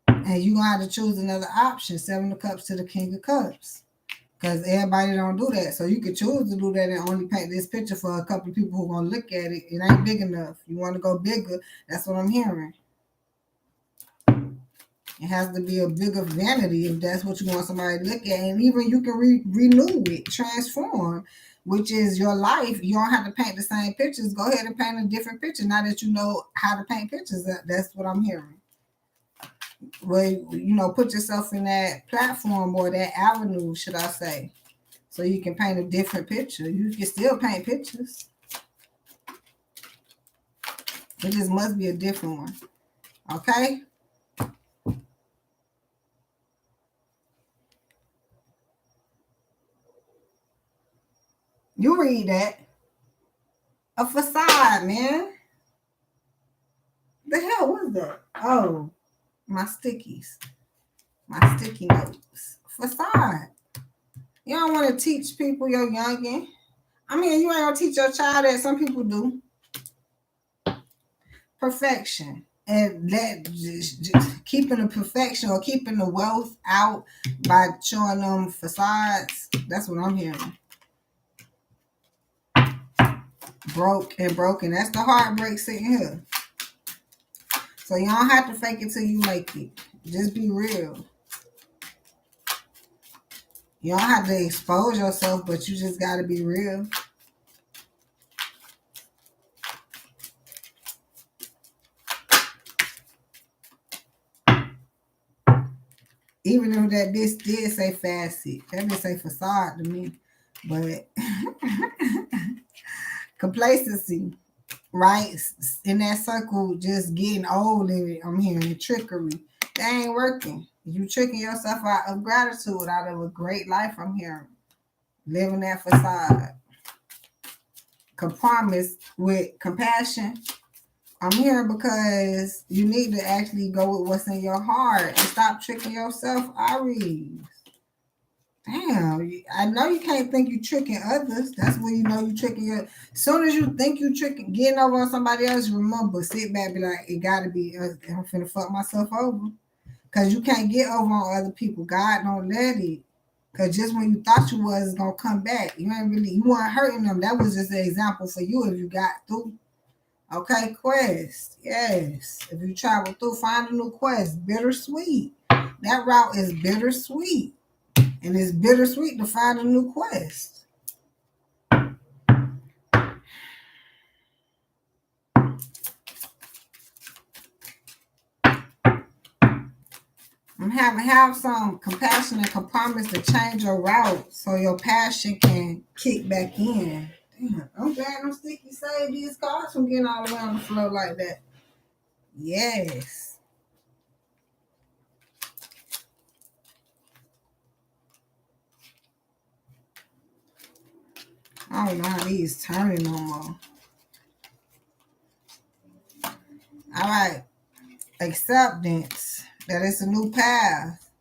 And you're going to have to choose another option. 7 of Cups to the King of Cups. Because everybody don't do that. So you could choose to do that and only paint this picture for a couple of people who are going to look at it. It ain't big enough. You want to go bigger. That's what I'm hearing. It has to be a bigger vanity if that's what you want somebody to look at. And even you can renew it, transform, which is your life. You don't have to paint the same pictures. Go ahead and paint a different picture now that you know how to paint pictures. That's what I'm hearing. Well, you know, put yourself in that platform or that avenue, should I say, so you can paint a different picture. You can still paint pictures. It just must be a different one. Okay? You read that. A facade, man. The hell was that? Oh, my stickies. My sticky notes. Facade. You don't want to teach people your youngin'. I mean, you ain't going to teach your child that. Some people do. Perfection. And that just keeping the perfection or keeping the wealth out by showing them facades. That's what I'm hearing. Broke and broken. That's the heartbreak sitting here. So you don't have to fake it till you make it. Just be real. You don't have to expose yourself, but you just got to be real. Even though that this did say facet, that did say facade to me. But complacency, right? In that circle, just getting old in it. I'm hearing trickery. That ain't working. You tricking yourself out of gratitude, out of a great life. I'm hearing living that facade. Compromise with compassion. I'm here because you need to actually go with what's in your heart and stop tricking yourself, Aries. Damn, I know you can't think you tricking others. That's when you know you tricking your. As soon as you think you tricking, getting over on somebody else, remember, sit back, be like, it gotta be. I'm finna fuck myself over, cause you can't get over on other people. God don't let it. Cause just when you thought you was, it's gonna come back. You weren't hurting them. That was just an example for you if you got through. Okay, quest. Yes. If you travel through, find a new quest. Bittersweet. That route is bittersweet. And it's bittersweet to find a new quest. I'm having have some compassion and compromise to change your route so your passion can kick back in. Damn, I'm glad I'm sticky saved these cards from getting all the way on the floor like that. Yes. I don't know how these turning no more. All right. Acceptance. That it's a new path.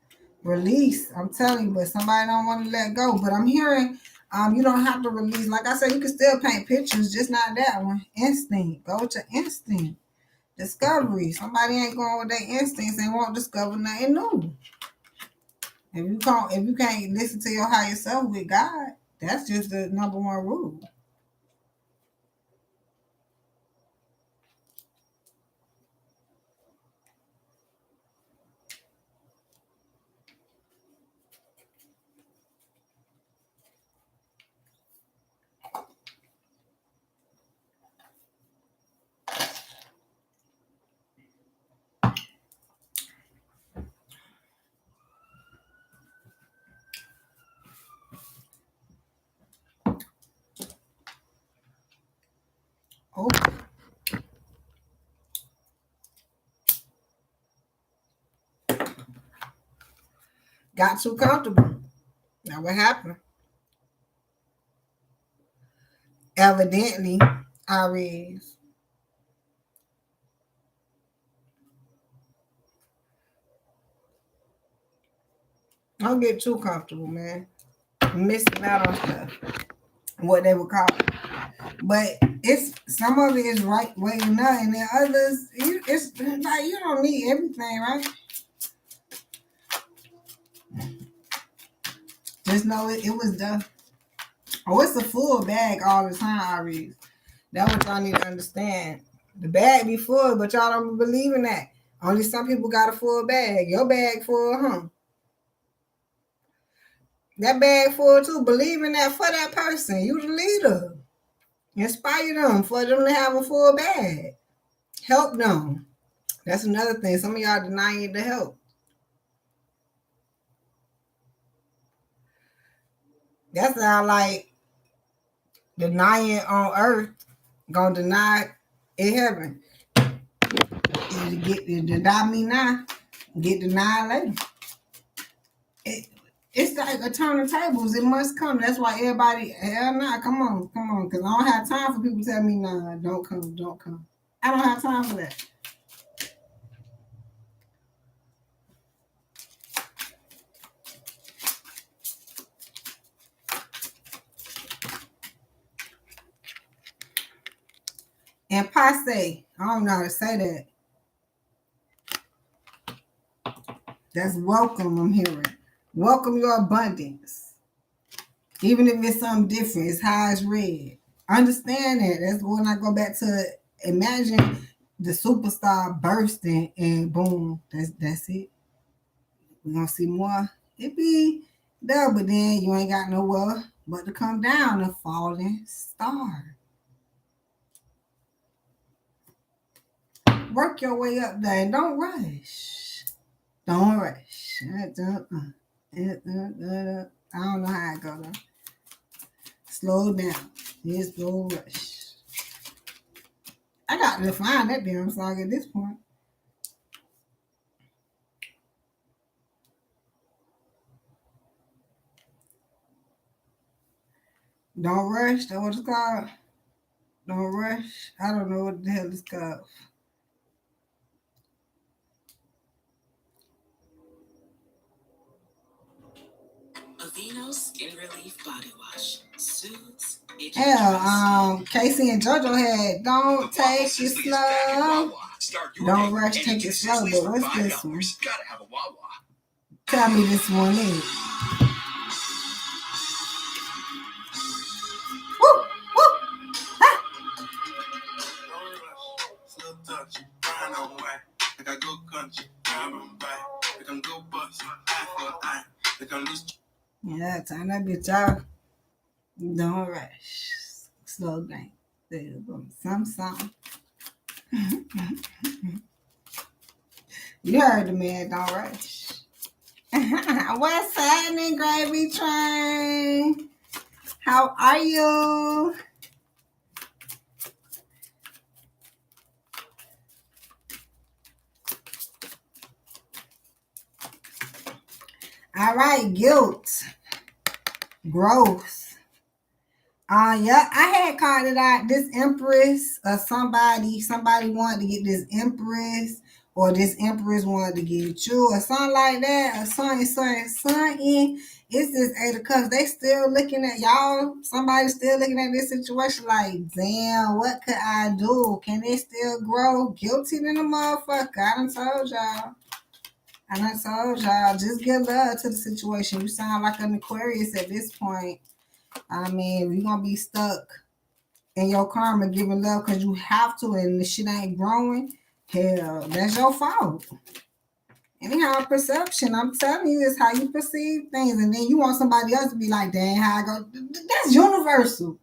Release. I'm telling you, but somebody don't want to let go. But I'm hearing you don't have to release. Like I said, you can still paint pictures, just not that one. Instinct. Go with your instinct. Discovery. Somebody ain't going with their instincts and won't discover nothing new. If you can't listen to your higher self with God, that's just the number one rule. Oh, got too comfortable. Now what happened? Evidently, Aries. Don't get too comfortable, man. You're missing out on stuff. What they would call it. But it's some of it is right way enough, and then others, it's like you don't need everything, right? Just know it was done. Oh, it's a full bag all the time, Aries. That's what y'all need to understand. The bag be full, but y'all don't believe in that. Only some people got a full bag. Your bag full, huh? That bag full too. Believe in that for that person. You the leader. Inspire them for them to have a full bag. Help them. That's another thing. Some of y'all denying the help. That's how like denying on earth gonna deny in heaven. You deny me now, get denied later. It's like a turn of tables. It must come. That's why everybody, hell nah, come on. Because I don't have time for people telling me, nah, don't come. I don't have time for that. And passe, I don't know how to say that. That's welcome, I'm hearing. Welcome your abundance. Even if it's something different, it's high as red. Understand that. That's when I go back to imagine the superstar bursting and boom, that's it. We're gonna see more. It be there, but then you ain't got nowhere but to come down, a falling star. Work your way up there and don't rush. Don't rush. I don't know how it goes. Slow down. It's no rush. I got to find that damn song at this point. Don't rush. That's what it's called. Don't rush. I don't know what the hell it's called. Aveeno Skin Relief Body Wash soothes. Yeah, Casey and JoJo had Don't Take It Slow. Don't Rush, Take It Slow. But what's this one? Tell me this one is. Woo! Woo! Ah! Yeah, turn that bitch off. Don't rush. Slow down. Some. You heard the man, don't rush. What's happening, Gravy Train? How are you? All right, guilt, growth. Yeah, I had called it out. This Empress or somebody wanted to get this Empress, or this Empress wanted to get you, or something like that, or something. It's this Eight of Cups. They still looking at y'all. Somebody still looking at this situation like, damn, what could I do? Can they still grow? Guilty than a motherfucker. I done told y'all. Just give love to the situation. You sound like an Aquarius at this point. I mean, you're gonna be stuck in your karma giving love because you have to, and the shit ain't growing. Hell, that's your fault. Anyhow, perception, I'm telling you, is how you perceive things, and then you want somebody else to be like, dang, how I go. That's universal.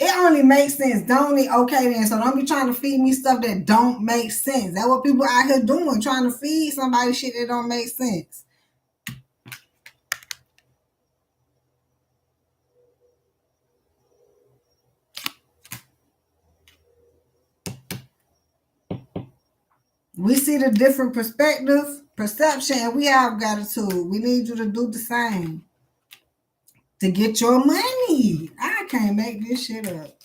It only makes sense, don't it? Okay, then. So don't be trying to feed me stuff that don't make sense. That's what people out here doing, trying to feed somebody shit that don't make sense. We see the different perception, and we have gratitude. We need you to do the same to get your money. I can't make this shit up.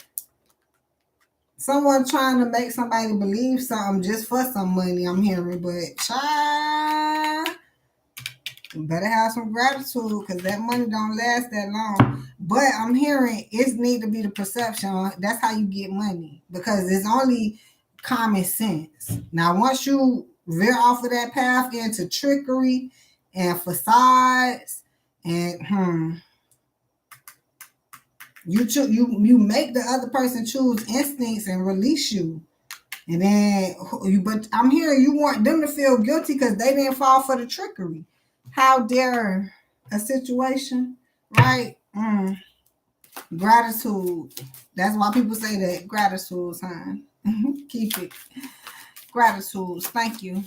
Someone trying to make somebody believe something just for some money, I'm hearing, but child, you better have some gratitude because that money don't last that long. But I'm hearing it need to be the perception. That's how you get money, because it's only common sense. Now, once you veer off of that path into trickery and facades, and you make the other person choose instincts and release you. And then but I'm hearing you want them to feel guilty because they didn't fall for the trickery. How dare a situation, right? Gratitude. That's why people say that gratitude, son. Keep it. Gratitude. Thank you.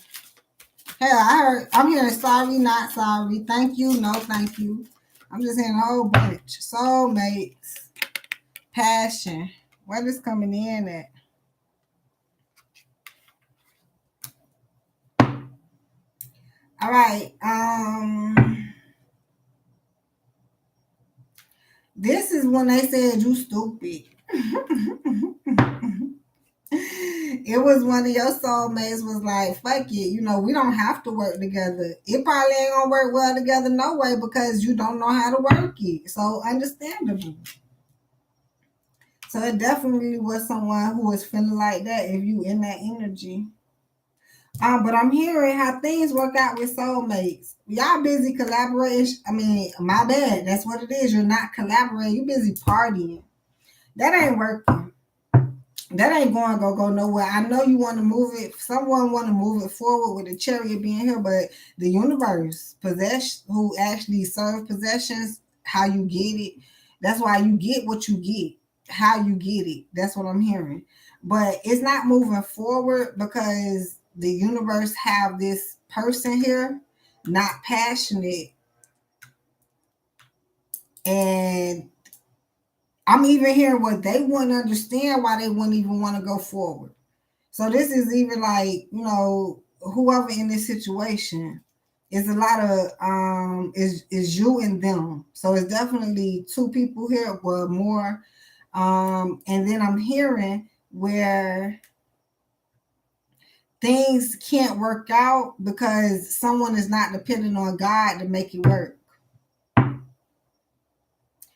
Hell, I'm hearing sorry, not sorry. Thank you, no thank you. I'm just hearing a whole bunch. Soulmates. Passion. Where this coming in at? All right. This is when they said you stupid. It was one of your soulmates was like, fuck it, we don't have to work together. It probably ain't gonna work well together no way because you don't know how to work it. So understandable. So it definitely was someone who was feeling like that if you in that energy. But I'm hearing how things work out with soulmates. Y'all busy collaborating. I mean, my bad. That's what it is. You're not collaborating. You're busy partying. That ain't working. That ain't going to go nowhere. I know you want to move it. Someone want to move it forward with the chariot being here, but the universe, who actually serve possessions, how you get it. That's why you get what you get. How you get it. That's what I'm hearing. But it's not moving forward because the universe have this person here not passionate, and I'm even hearing what they wouldn't understand why they wouldn't even want to go forward. So this is even like, whoever in this situation, is a lot of is you and them. So it's definitely two people here, but more. And then I'm hearing where things can't work out because someone is not dependent on God to make it work.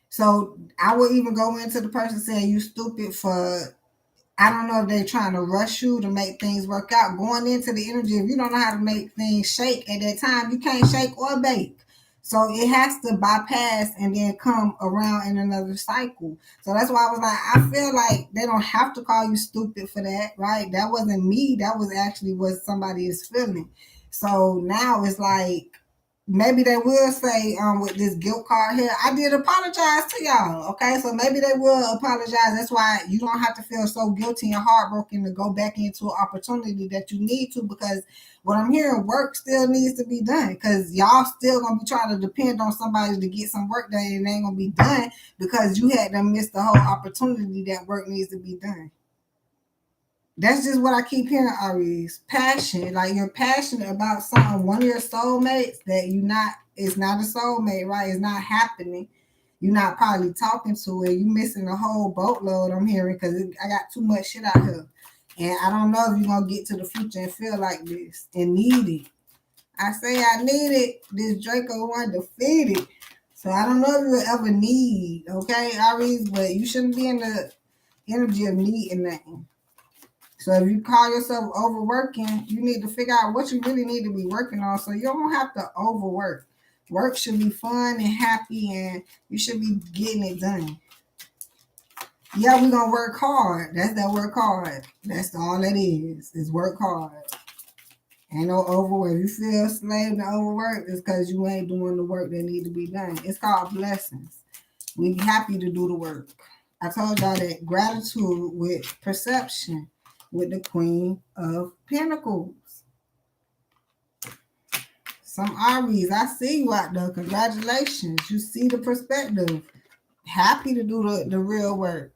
So I would even go into the person saying you stupid for, I don't know if they're trying to rush you to make things work out. Going into the energy, if you don't know how to make things shake at that time, you can't shake or bake. So it has to bypass and then come around in another cycle. So that's why I was like, I feel like they don't have to call you stupid for that, right? That wasn't me. That was actually what somebody is feeling. So now it's like maybe they will say with this guilt card here, I did apologize to y'all. Okay, so maybe they will apologize. That's why you don't have to feel so guilty and heartbroken to go back into an opportunity that you need to, because what I'm hearing, work still needs to be done, because y'all still gonna be trying to depend on somebody to get some work done, and it ain't gonna be done because you had to miss the whole opportunity that work needs to be done. That's just what I keep hearing, Aries. Passion. Like you're passionate about something. One of your soulmates that it's not a soulmate, right? It's not happening. You're not probably talking to it. You missing a whole boatload, I'm hearing, because I got too much shit out here. And I don't know if you're going to get to the future and feel like this and need it. I say I need it. This Draco one defeated. So I don't know if you'll ever need, okay, Aries, but you shouldn't be in the energy of needing nothing. So if you call yourself overworking, you need to figure out what you really need to be working on, so you don't have to overwork. Work should be fun and happy, and you should be getting it done. Yeah, we're going to work hard. That's that work hard. That's all it is work hard. Ain't no overwork. If you feel slave to overwork, it's because you ain't doing the work that need to be done. It's called blessings. We happy to do the work. I told y'all that gratitude with perception, with the Queen of Pentacles. Some Aries, I see you out there. Congratulations. You see the perspective. Happy to do the real work.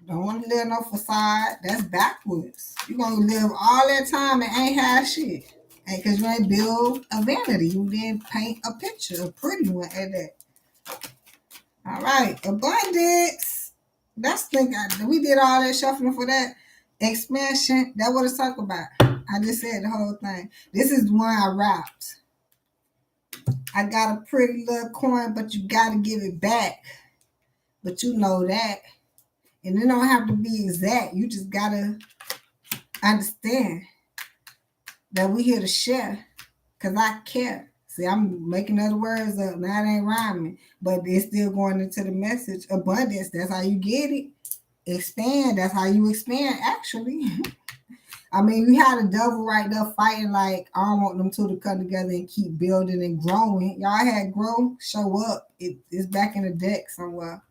Don't want to live no facade. That's backwards. You're going to live all that time and ain't have shit. Because you ain't build a vanity. You didn't paint a picture, a pretty one at that. All right. Abundance. That's we did all that shuffling for that. Expansion. That's what it's talking about. I just said the whole thing. This is the one I wrapped. I got a pretty little coin, but you got to give it back. But you know that. And it don't have to be exact. You just got to understand that we here to share, because I care. See, I'm making other words up. Now it ain't rhyming, but it's still going into the message. Abundance, that's how you get it. Expand, that's how you expand, actually. I mean, we had a devil right there fighting like, I don't want them two to come together and keep building and growing. Y'all had grow, show up. It's back in the deck somewhere.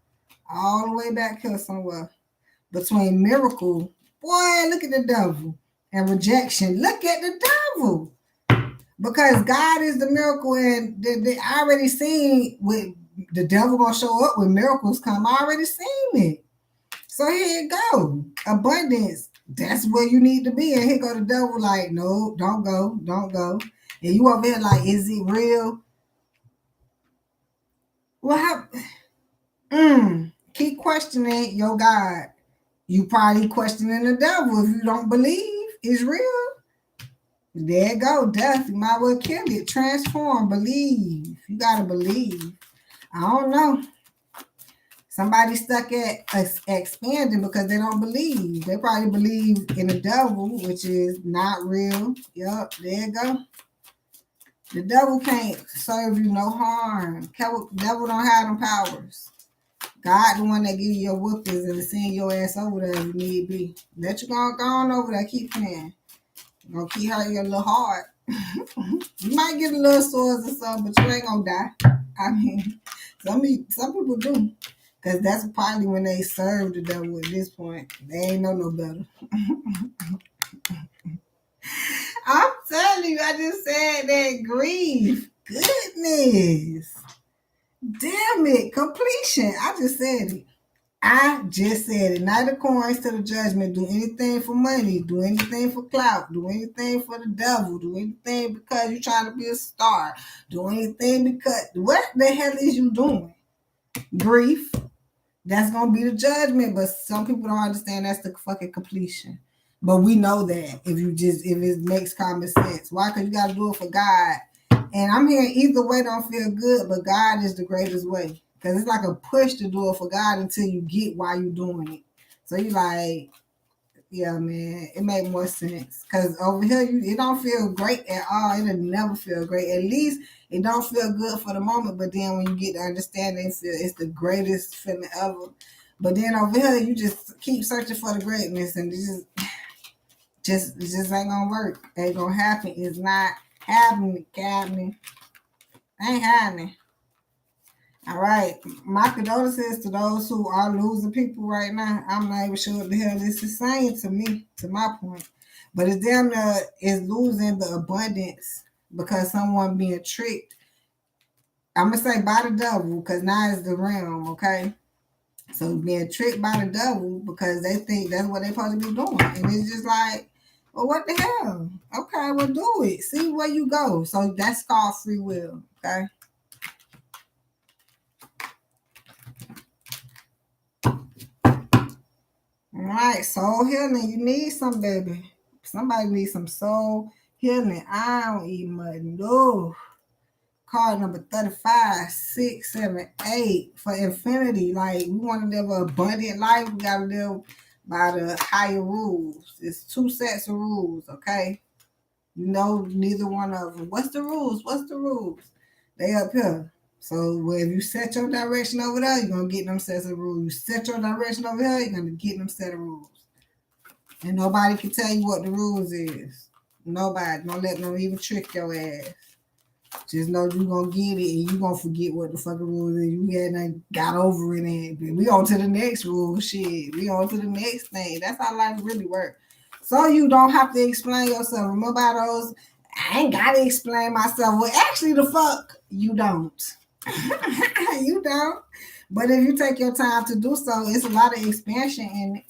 All the way back here somewhere. Between miracle, boy, look at the devil, and rejection, look at the devil. Because God is the miracle, and they already seen with the devil gonna show up when miracles come. I already seen it. So here you go. Abundance. That's where you need to be. And here go the devil like, no, don't go. And you over there like, is it real? Well, keep questioning your God. You probably questioning the devil if you don't believe it's real. There you go. Death. You might well kill it. Transform. Believe. You gotta believe. I don't know. Somebody stuck at expanding because they don't believe. They probably believe in the devil, which is not real. Yup, there you go. The devil can't serve you no harm. Devil don't have them powers. God the one that give you your whoopings and send your ass over there if you need be. Let you go on over there. Keep playing. You're gonna keep hurting your little heart. You might get a little sores or something, but you ain't gonna die. I mean, some people do. Because that's probably when they serve the devil at this point. They ain't know no better. I'm telling you, I just said that grief. Goodness. Damn it. Completion. I just said it. Knight of coins to the judgment. Do anything for money. Do anything for clout. Do anything for the devil. Do anything because you're trying to be a star. Do anything because... What the hell is you doing? Grief. That's going to be the judgment, but some people don't understand that's the fucking completion. But we know that if it makes common sense. Why? Because you got to do it for God. And I'm hearing either way don't feel good, but God is the greatest way. Because it's like a push to do it for God until you get why you're doing it. So you like, yeah, man, it makes more sense. Because over here, it don't feel great at all. It'll never feel great. At least it don't feel good for the moment, but then when you get to understand it, it's the greatest feeling ever. But then over here, you just keep searching for the greatness, and it just ain't gonna work. Ain't gonna happen. It's not Cabinet. Ain't happening. All right. My condolences to those who are losing people right now. I'm not even sure what the hell this is saying to me, to my point. But it's damn is losing the abundance because someone being tricked. I'm gonna say by the devil, because now it's the realm, okay? So being tricked by the devil because they think that's what they're supposed to be doing. And it's just like, well, what the hell? Okay, well, do it. See where you go. So that's called free will, okay? All right, soul healing. You need some, baby. Somebody needs some soul healing. I don't eat much. No. Card number 35, 6, 7, 8 for infinity. Like, we want to live an abundant life. We got to live by the higher rules. It's 2 sets of rules, okay? You know, neither one of them. What's the rules? What's the rules? They up here. So if you set your direction over there, you're going to get them sets of rules. You set your direction over here, you're going to get them set of rules. And nobody can tell you what the rules is. Nobody. Don't let them even trick your ass. Just know you're going to get it and you're going to forget what the fucking rules is. You hadn't got over it and we on to the next rule. Shit. We on to the next thing. That's how life really works. So you don't have to explain yourself. Remember those, I ain't got to explain myself. Well, actually, the fuck, you don't. You don't. But if you take your time to do so, it's a lot of expansion in it.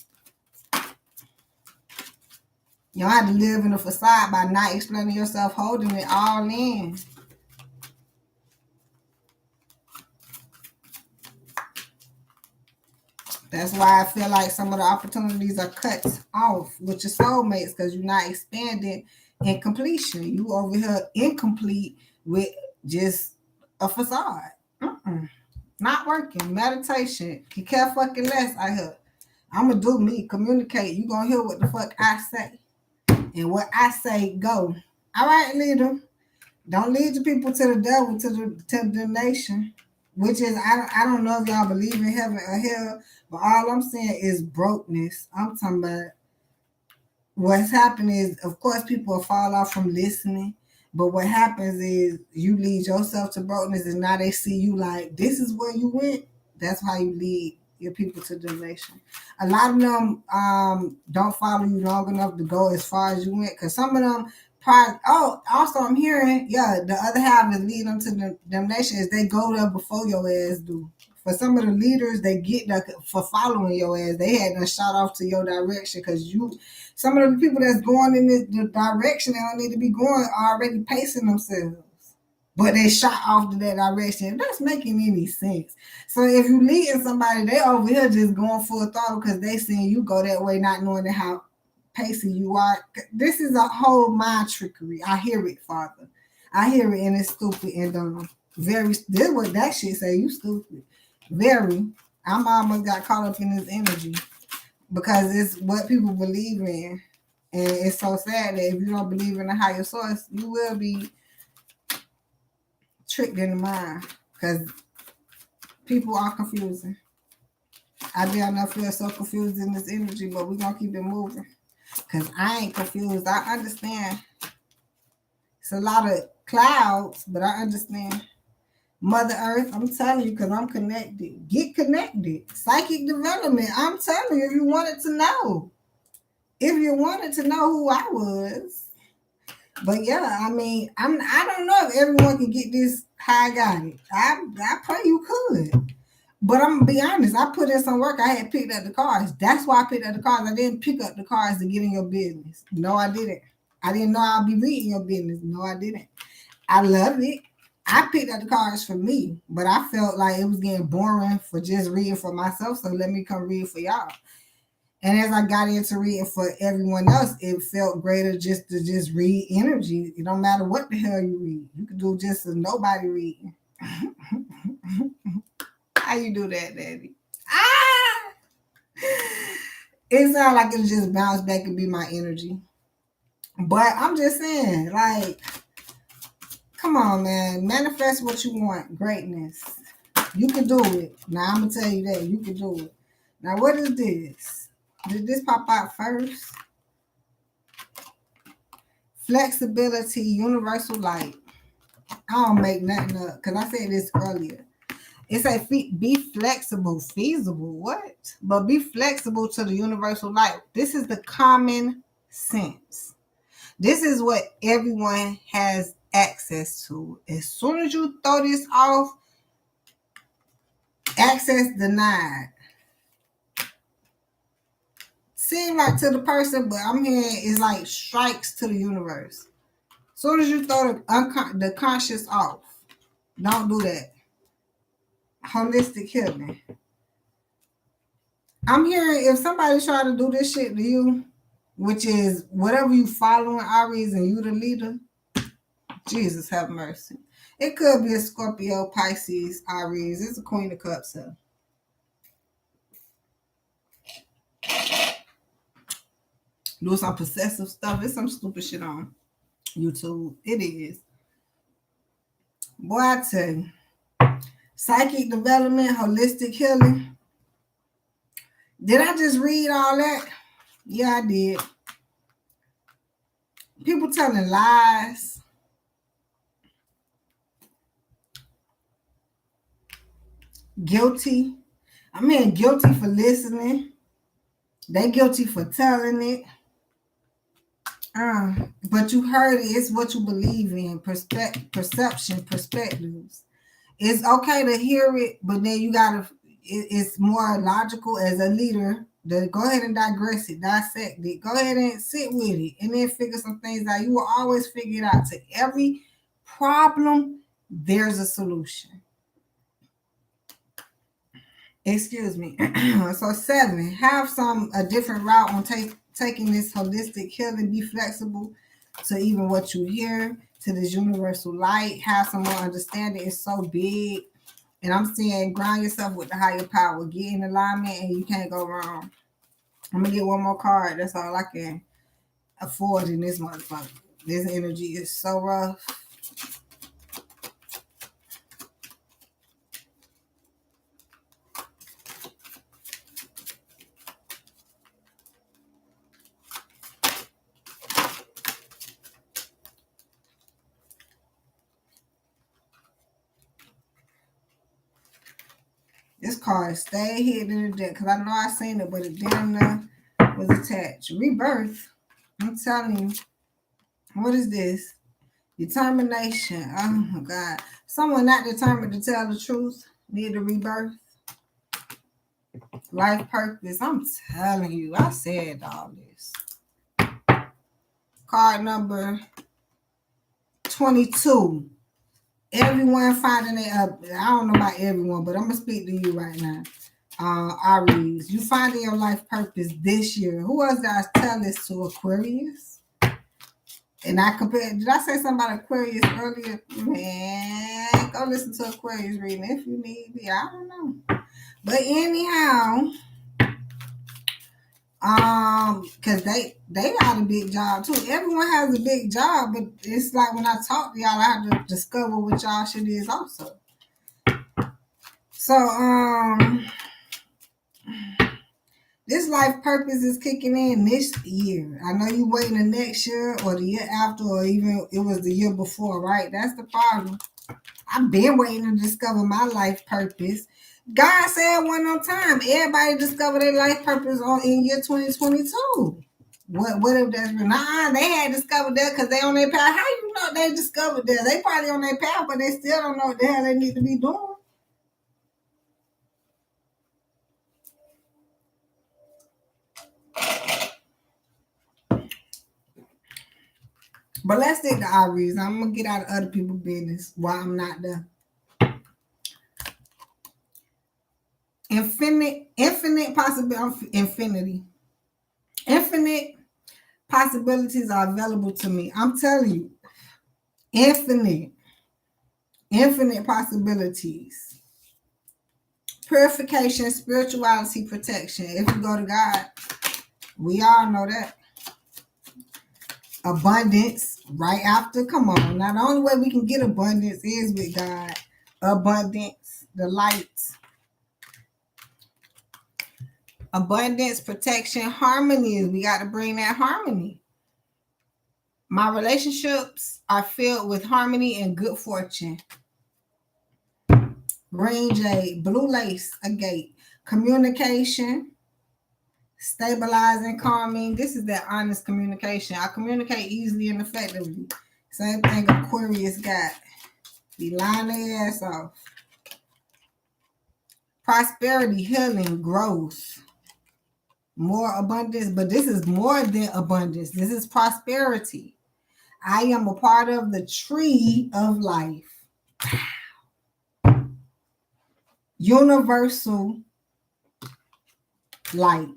You don't have to live in a facade by not explaining yourself, holding it all in. That's why I feel like some of the opportunities are cut off with your soulmates because you're not expanding in completion. You over here incomplete with just a facade. Not working. Meditation. You care fucking less, I hear. I'm going to do me. Communicate. You going to hear what the fuck I say. And what I say, go. All right, leader. Don't lead the people to the devil, to the nation. Which is, I don't know if y'all believe in heaven or hell, but all I'm saying is brokenness. I'm talking about what's happening is, of course, people will fall off from listening. But what happens is you lead yourself to brokenness and now they see you like, this is where you went. That's how you lead your people to donation. A lot of them don't follow you long enough to go as far as you went because some of them also I'm hearing, the other half is leading them to the damnation is they go there before your ass do. For some of the leaders, they get there for following your ass. They had to shot off to your direction because some of the people that's going in the direction they don't need to be going are already pacing themselves. But they shot off to that direction. That's making any sense. So if you leading somebody, they over here just going full throttle because they seeing you go that way, not knowing how pacing you are. This is a whole mind trickery. I hear it, Father. I hear it, and it's stupid and dumb. This is what that shit say. You stupid. Very. I'm almost got caught up in this energy because it's what people believe in. And it's so sad that if you don't believe in a higher source, you will be tricked in the mind because people are confusing. I dare not feel so confused in this energy, but we're going to keep it moving because I ain't confused. I understand. It's a lot of clouds, but I understand. Mother Earth, I'm telling you because I'm connected. Get connected. Psychic development, I'm telling you if you wanted to know. If you wanted to know who I was. But yeah, I mean, I don't know if everyone can get this how I got it. I pray you could. But I'm gonna be honest, I put in some work. I had picked up the cards. That's why I picked up the cards. I didn't pick up the cards to get in your business. No, I didn't. I didn't know I'd be reading your business. No, I didn't. I love it. I picked up the cards for me, but I felt like it was getting boring for just reading for myself. So let me come read for y'all. And as I got into reading for everyone else, it felt greater just to just read energy. It don't matter what the hell you read. You can do just as nobody reading. How you do that, Daddy? It sounds like it just bounce back and be my energy. But I'm just saying, like, come on, man. Manifest what you want. Greatness. You can do it. Now, I'm going to tell you that. You can do it. Now, what is this? Did this pop out first? flexibility, universal light. I don't make nothing up because I said this earlier. It says be flexible, feasible, what? But be flexible to the universal light. This is the common sense. This is what everyone has access to. As soon as you throw this off, access denied. Seem like to the person, but I'm hearing it's like strikes to the universe. As soon as you throw the conscious off, don't do that. Holistic healing. I'm hearing if somebody's trying to do this shit to you, which is whatever you following Aries and you the leader, Jesus have mercy. It could be a Scorpio, Pisces, Aries. It's a Queen of Cups. So. Do some possessive stuff. It's some stupid shit on YouTube. It is. Boy, I tell you. Psychic development, holistic healing. Did I just read all that? Yeah, I did. People telling lies. Guilty. I mean, guilty for listening. They guilty for telling it. But you heard it. It's what you believe in. Perception, perspectives. It's okay to hear it, but then you gotta. It's more logical as a leader to go ahead and digress it, dissect it. Go ahead and sit with it, and then figure some things out. You will always figure it out. To every problem, there's a solution. Excuse me. So 7, have a different route on taking this holistic healing. Be flexible to even what you hear, to this universal light. Have some more understanding. It's so big. And I'm saying ground yourself with the higher power. Get in alignment and you can't go wrong. I'm going to get one more card. That's all I can afford in this motherfucker. This energy is so rough. This card stayed hidden in the deck because I know I seen it, but it damn near was attached. Rebirth. I'm telling you. What is this? Determination. Oh my God. Someone not determined to tell the truth. Need a rebirth. Life purpose. I'm telling you. I said all this. Card number 22. Everyone finding it up. I don't know about everyone, but I'm going to speak to you right now. Aries, you finding your life purpose this year. Who else did I tell this to? Aquarius? And I compared, did I say something about Aquarius earlier? Man, go listen to Aquarius reading if you need me. I don't know. But anyhow, because they got a big job too. Everyone has a big job, but it's like when I talk to y'all, I have to discover what y'all shit is also. So this life purpose is kicking in this year. I know you waiting the next year or the year after, or even it was the year before, right? That's the problem. I've been waiting to discover my life purpose. God said one on time. Everybody discovered their life purpose in year 2022. What if that's nah? They had discovered that because they on their path. How you know they discovered that? They probably on their path, but they still don't know what the hell they need to be doing. But let's stick to Aries. I'm gonna get out of other people's business while I'm not there. Infinite possibility. Infinite possibilities are available to me. I'm telling you, infinite possibilities. Purification, spirituality, protection. If you go to God, we all know that. Abundance right after. Come on. Now, the only way we can get abundance is with God. Abundance, the light. Abundance, protection, harmony. We got to bring that harmony. My relationships are filled with harmony and good fortune. Green jade, blue lace, agate. Communication, stabilizing, calming. This is that honest communication. I communicate easily and effectively. Same thing Aquarius got. Be lying their ass off. Prosperity, healing, growth. More abundance, but this is more than abundance. This is prosperity. I am a part of the tree of life. Universal light.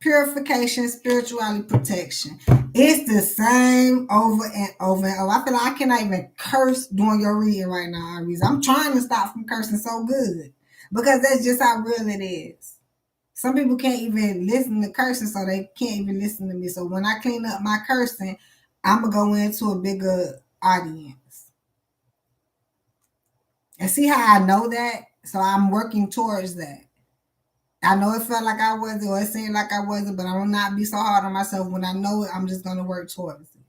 Purification, spirituality, protection. It's the same over and over and over. I feel like I cannot even curse during your reading right now, Aries. I'm trying to stop from cursing so good because that's just how real it is. Some people can't even listen to cursing, so they can't even listen to me. So when I clean up my cursing, I'm going to go into a bigger audience. And see how I know that? So I'm working towards that. I know it felt like I wasn't, or it seemed like I wasn't, but I will not be so hard on myself. When I know it, I'm just going to work towards it.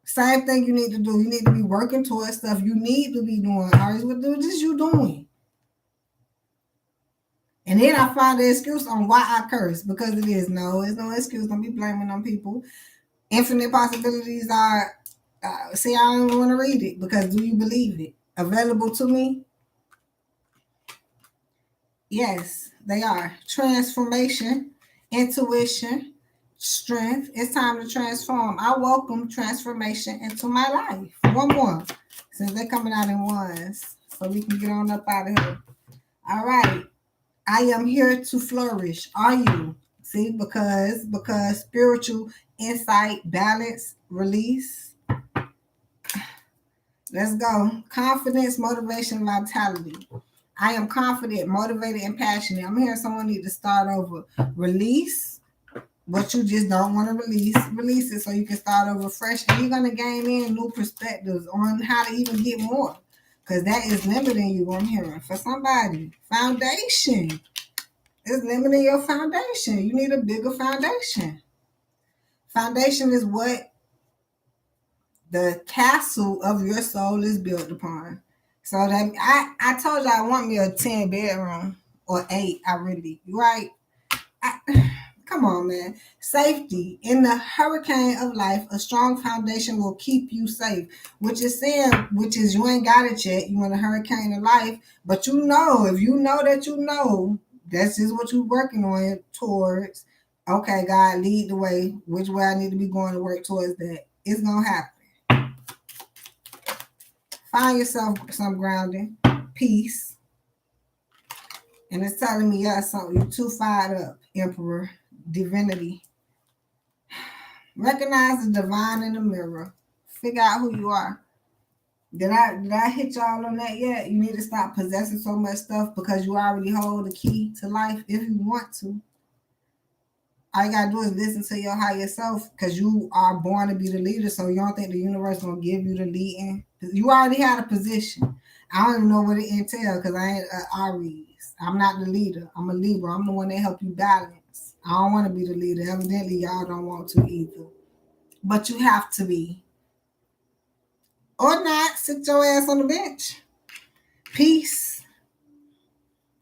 Same thing you need to do. You need to be working towards stuff you need to be doing. Aries, what is you doing? And then I find the excuse on why I curse, because it is. No, it's no excuse. Don't be blaming on people. Infinite possibilities are, see, I don't even want to read it, because do you believe it? Available to me? Yes, they are. Transformation, intuition, strength. It's time to transform. I welcome transformation into my life. One more, since they're coming out in ones, so we can get on up out of here. All right. I am here to flourish. Are you? See, because spiritual insight, balance, release. Let's go. Confidence, motivation, vitality. I am confident, motivated, and passionate. I'm hearing someone need to start over. Release what you just don't want to release. Release it so you can start over fresh. And you're going to gain in new perspectives on how to even get more. Because that is limiting you, I'm hearing. For somebody. Foundation. It's limiting your foundation. You need a bigger foundation. Foundation is what the castle of your soul is built upon. So that I told you I want me a 10 bedroom or 8. Right? Come on, man. Safety. In the hurricane of life, a strong foundation will keep you safe. Which is you ain't got it yet. You in a hurricane of life. But you know, if you know that you know, that's just what you're working on towards. Okay, God, lead the way. Which way I need to be going to work towards that. It's going to happen. Find yourself some grounding, peace. And it's telling me, yeah, something. You're too fired up, Emperor. Divinity. Recognize the divine in the mirror. Figure out who you are. Did I hit y'all on that yet? You need to stop possessing so much stuff because you already hold the key to life if you want to. All you gotta do is listen to your higher self because you are born to be the leader, so you don't think the universe gonna give you the leading. You already had a position. I don't even know what it entails because I ain't Aries. I'm not the leader. I'm a Libra. I'm the one that help you balance. I don't want to be the leader. Evidently, y'all don't want to either. But you have to be. Or not, sit your ass on the bench. Peace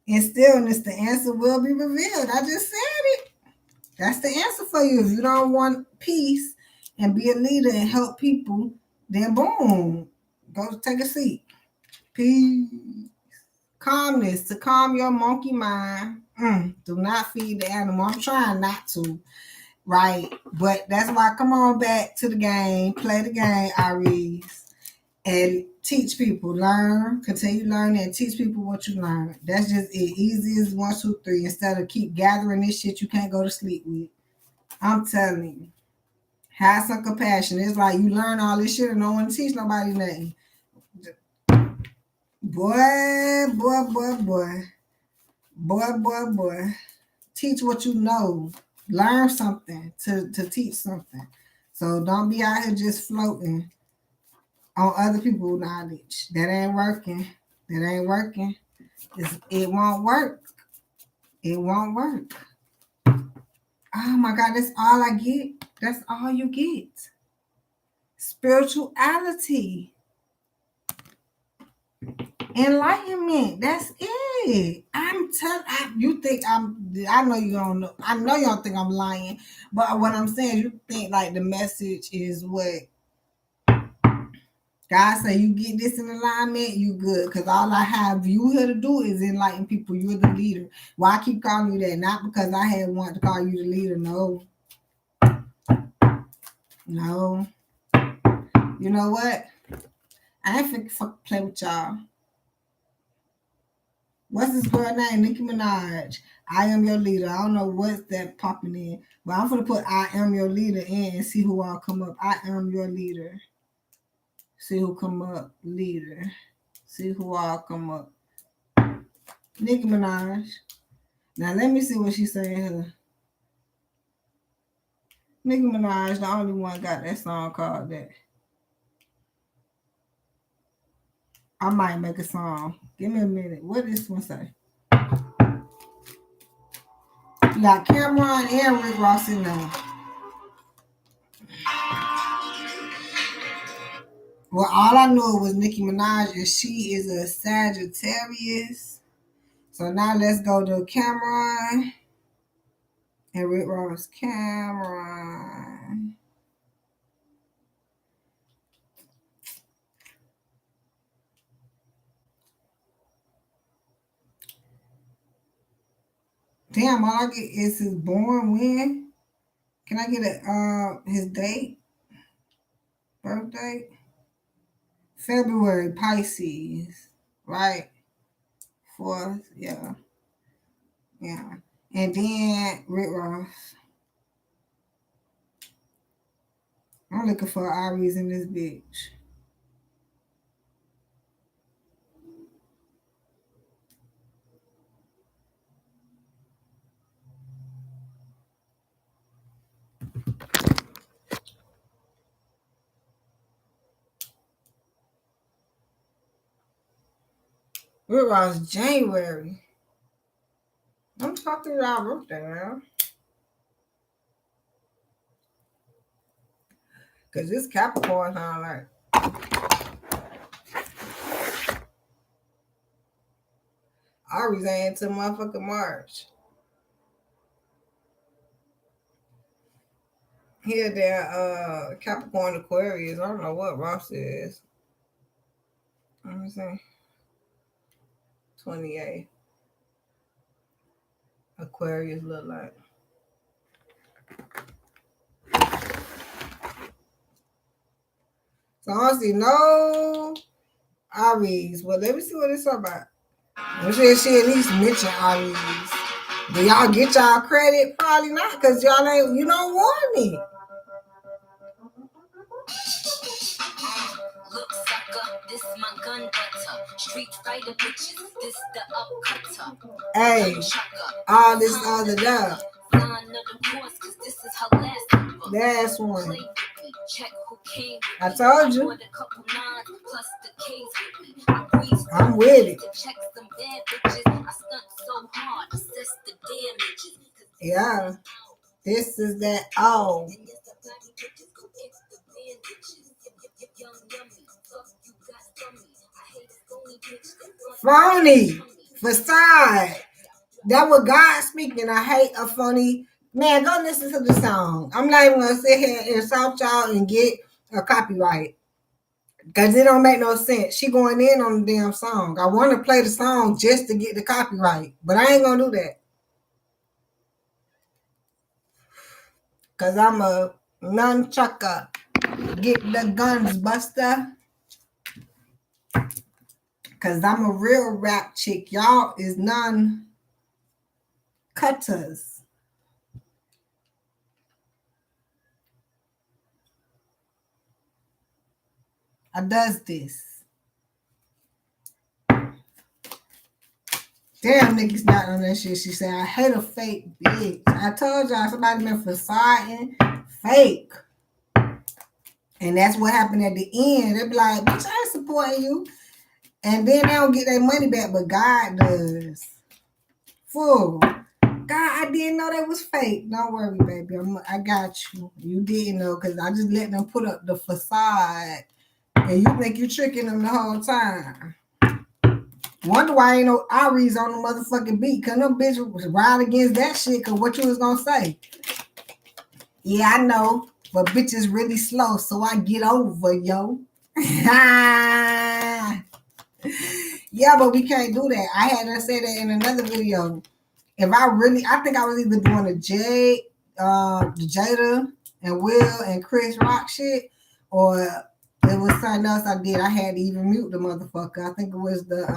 and stillness, the answer will be revealed. I just said it. That's the answer for you. If you don't want peace and be a leader and help people, then boom, go take a seat. Peace. Calmness, to calm your monkey mind. Do not feed the animal. I'm trying not to, right? But that's why I come on back to the game, play the game, Aries, and teach people, learn, continue learning, and teach people what you learn. That's just it. Easy as 1, 2, 3. Instead of keep gathering this shit you can't go to sleep with. I'm telling you. Have some compassion. It's like you learn all this shit and no one teach nobody nothing. Boy. Teach what you know. Learn something to teach something. So don't be out here just floating on other people's knowledge. That ain't working. It won't work. It won't work. Oh my God, that's all I get. That's all you get. spirituality, enlightenment. That's it. I'm telling you think I know you don't know. I know you don't think I'm lying, but what I'm saying, you think like the message is what God say, you get this in alignment, you good. Because all I have you here to do is enlighten people. You're the leader. Why I keep calling you that? Not because I had wanted to call you the leader. No. No. You know what? I ain't finna play with y'all. What's this girl name? Nicki Minaj. I am your leader. I don't know what's that popping in. But I'm gonna put I am your leader in and see who all come up. I am your leader. See who come up. Leader. See who all come up. Nicki Minaj. Now let me see what she's saying here. Nicki Minaj, the only one got that song called that. I might make a song. Give me a minute. What does this one say? You got Cameron and Rick Ross in there. Well, all I knew was Nicki Minaj, and she is a Sagittarius. So now let's go to Cameron and Rick Ross. Cameron. Damn, all I get is his born when. Can I get his date? Birthday? February, Pisces. Right? 4th, yeah. Yeah. And then Rick Ross. I'm looking for Aries in this bitch. Rick Ross, January. I'm talking about birthday, man. Because this Capricorn sound like. Aries ain't until motherfucking March. Here, there, Capricorn Aquarius. I don't know what Ross is. Let me see. 28. Aquarius look like. So honestly, no Aries. Well, let me see what it's about. I'm sure she at least mention Aries. Do y'all get y'all credit? Probably not, because y'all ain't, you don't want me. Look, sucker, this my gun butter. Street fighter bitches, this the upcutter. Hey, all this other stuff. Last one. I told you. I'm with it. Yeah. This is that. Oh. Phony. Facade. That was God speaking. I hate a phony. Man, go listen to the song. I'm not even going to sit here and insult y'all and get a copyright. Because it don't make no sense. She going in on the damn song. I want to play the song just to get the copyright. But I ain't going to do that. Because I'm a nunchucker. Get the guns, buster. Because I'm a real rap chick. Y'all is non-cutters. I does this. Damn, niggas not on that shit. She said, I hate a fake bitch. I told y'all somebody been fasading fake. And that's what happened at the end. They be like, bitch, I ain't supporting you. And then they don't get their money back, but God does. Fool. God God, I didn't know they was fake. Don't worry, baby. I got you. You didn't know because I just let them put up the facade. And you think you tricking them the whole time. Wonder why ain't no Aries on the motherfucking beat. Cause no bitch was ride against that shit. Cause what you was gonna say? Yeah, I know. But bitch is really slow. So I get over, yo. Yeah, but we can't do that. I had her say that in another video. If I think I was either doing the Jada and Will and Chris Rock shit, or it was something else I did. I had to even mute the motherfucker. I think it was the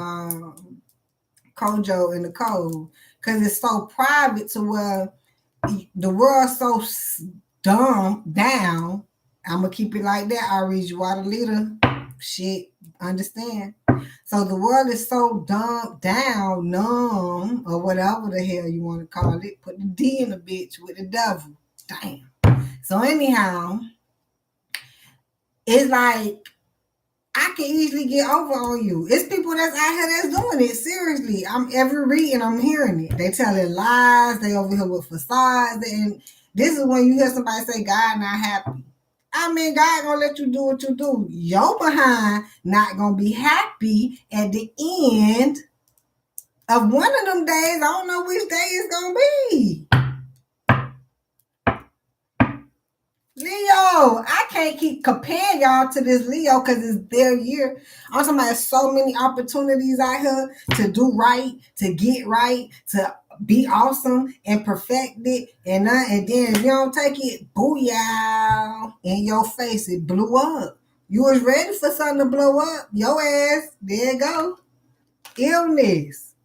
Kojo and the Code. Because it's so private to where the world's so dumb down. I'm going to keep it like that. I'll read you out a leader. Shit, understand? So the world is so dumb down, numb, or whatever the hell you want to call it. Put the D in the bitch with the devil. Damn. So anyhow, it's like I can easily get over on you. It's people that's out here that's doing it. Seriously. I'm every reading, I'm hearing it. They telling lies. They over here with facades. And this is when you hear somebody say, God not happy. I mean, God gonna let you do what you do. Your behind not gonna be happy at the end of one of them days. I don't know which day it's gonna be. Leo, I can't keep comparing y'all to this Leo because it's their year. I'm talking about so many opportunities out here to do right, to get right, to be awesome and perfect it. And then if you don't take it, booyah, in your face, it blew up. You was ready for something to blow up. Your ass, there you go. Illness.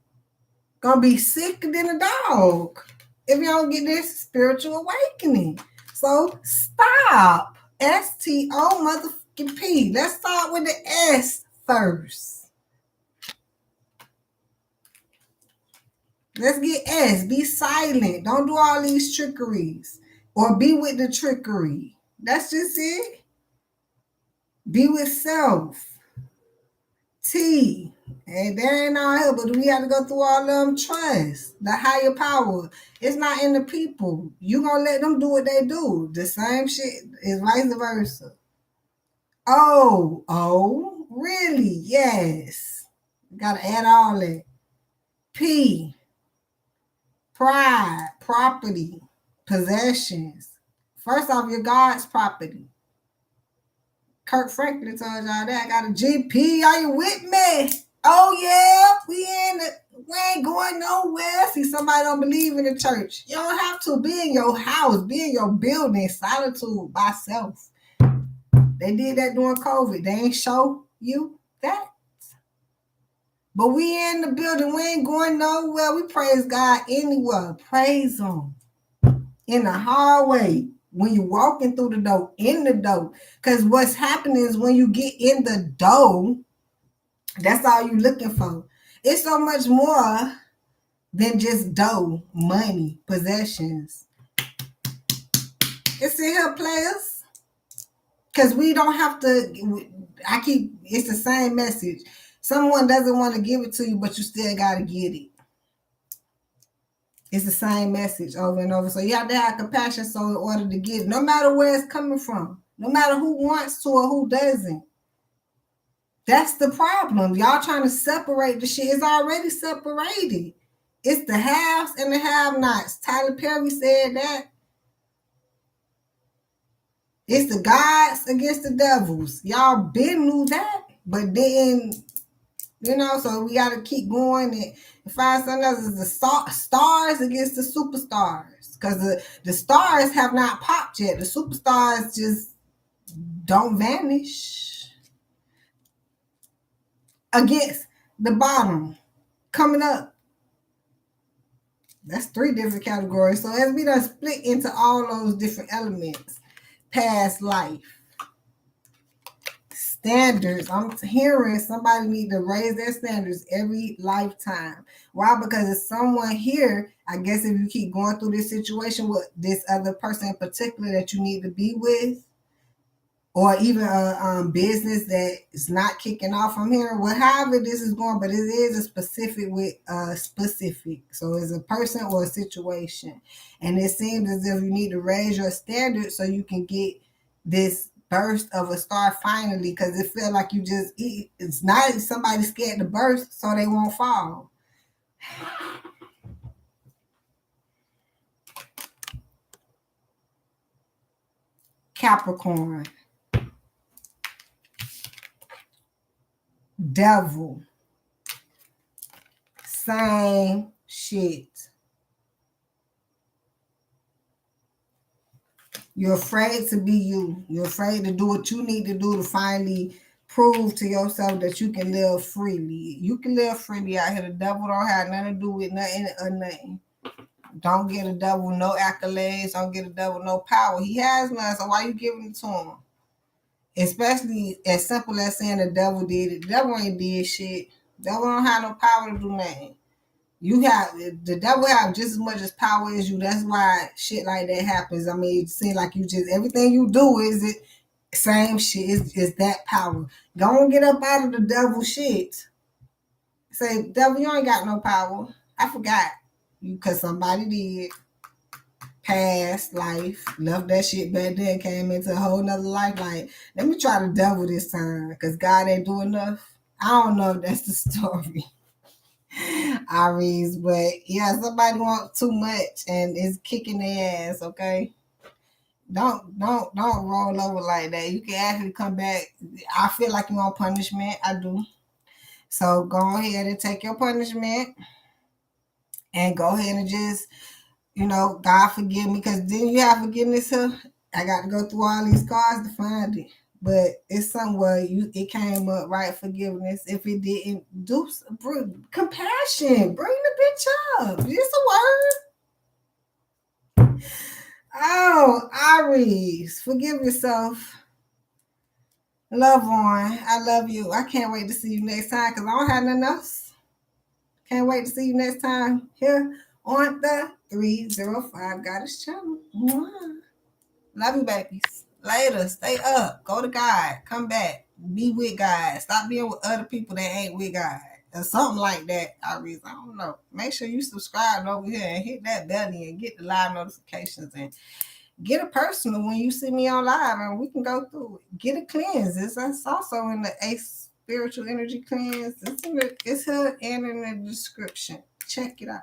Gonna be sicker than a dog if you don't get this spiritual awakening. So stop. STO motherfucking P. Let's start with the S first. Let's get S. Be silent. Don't do all these trickeries. Or be with the trickery. That's just it. Be with self. T. And that ain't all here, but we have to go through all of them. Trust. The higher power. It's not in the people. You gonna let them do what they do. The same shit is vice versa. Oh, really? Yes. Gotta add all that. P. Pride, property, possessions. First off, your God's property. Kirk Franklin told y'all that. I got a GP. Are you with me? Oh yeah, we ain't going nowhere. See, somebody don't believe in the church. You don't have to. Be in your house, be in your building, solitude by self. They did that during COVID. They ain't show you that. But we in the building. We ain't going nowhere. We praise God anywhere. Praise Him. In the hallway. When you walking through the door, in the door. Because what's happening is when you get in the door, that's all you looking for. It's so much more than just dough, money, possessions. It's in here, players. Because we don't have to, it's the same message. Someone doesn't want to give it to you, but you still got to get it. It's the same message over and over. So you have to have compassion so in order to get it, no matter where it's coming from, no matter who wants to or who doesn't. That's the problem. Y'all trying to separate the shit. It's already separated. It's the haves and the have-nots. Tyler Perry said that. It's the gods against the devils. Y'all been knew that, but then, so we got to keep going and find something else. It's the stars against the superstars. Because the stars have not popped yet. The superstars just don't vanish. Against the bottom. Coming up. That's 3 different categories. So as we done split into all those different elements, past life, standards. I'm hearing somebody need to raise their standards every lifetime. Why? Because it's someone here, I guess if you keep going through this situation with this other person in particular that you need to be with, or even a business that is not kicking off from here. Well, however this is going, but it is a specific. So it's a person or a situation, and it seems as if you need to raise your standards so you can get this burst of a star finally. Because it feels like you just it's not somebody scared to burst, so they won't fall. Capricorn, devil, same shit. You're afraid to be you. You're afraid to do what you need to do to finally prove to yourself that you can live freely. You can live freely out here. The devil don't have nothing to do with nothing or nothing. Don't get a devil no accolades. Don't get a devil no power. He has none, so why you giving it to him? Especially as simple as saying the devil did it. The devil ain't did shit. The devil don't have no power to do nothing. You have the devil have just as much as power as you. That's why shit like that happens. I mean, it seems like you just everything you do is it same shit. Is that power? Go and get up out of the devil shit. Say, devil, you ain't got no power. I forgot you because somebody did. Past life, left that shit back there, came into a whole nother life. Like, let me try the devil this time because God ain't doing enough. I don't know if that's the story. Aries, but yeah, somebody wants too much and is kicking their ass. Okay, don't roll over like that. You can actually come back. I feel like you want punishment. I do. So go ahead and take your punishment and go ahead and just God forgive me, because then you have forgiveness here. I got to go through all these cards to find it. But it's somewhere it came up, right? Forgiveness. If it didn't, compassion. Bring the bitch up. It's a word. Oh, Aries, forgive yourself. Love on. I love you. I can't wait to see you next time because I don't have nothing else. Can't wait to see you next time here on the 305 Goddess channel. Mwah. Love you, babies. Later. Stay up. Go to God. Come back. Be with God. Stop being with other people that ain't with God. Or something like that, Aries. I don't know. Make sure you subscribe over here and hit that belly and get the live notifications and get a personal when you see me on live and we can go through it. Get a cleanse. It's also in the Ace Spiritual Energy Cleanse. It's here and in the description. Check it out.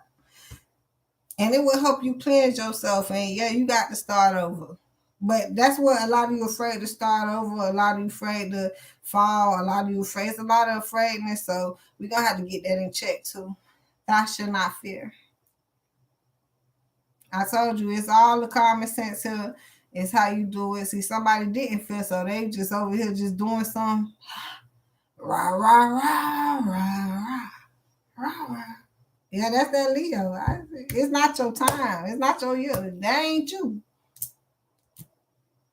And it will help you cleanse yourself. And yeah, you got to start over. But that's what a lot of you afraid to start over. A lot of you afraid to fall. A lot of you afraid. It's a lot of afraidness. So we're going to have to get that in check too. Thou shalt not fear. I told you, it's all the common sense here. It's how you do it. See, somebody didn't feel, so they just over here just doing some rah, rah, rah, rah, rah, rah. Yeah, that's that Leo. It's not your time. It's not your year. That ain't you.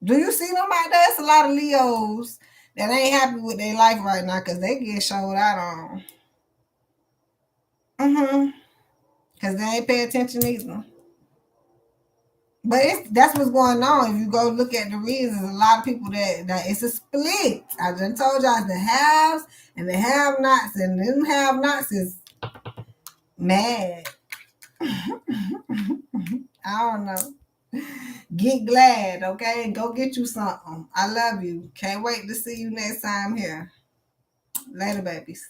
Do you see them out there? It's a lot of Leos that ain't happy with their life right now because they get showed out on. Because they ain't pay attention either. But that's what's going on. If you go look at the reasons, a lot of people that it's a split. I just told y'all it's the haves and the have-nots, and them have-nots is mad. I don't know. Get glad, okay? Go get you something. I love you. Can't wait to see you next time here. Later, babies.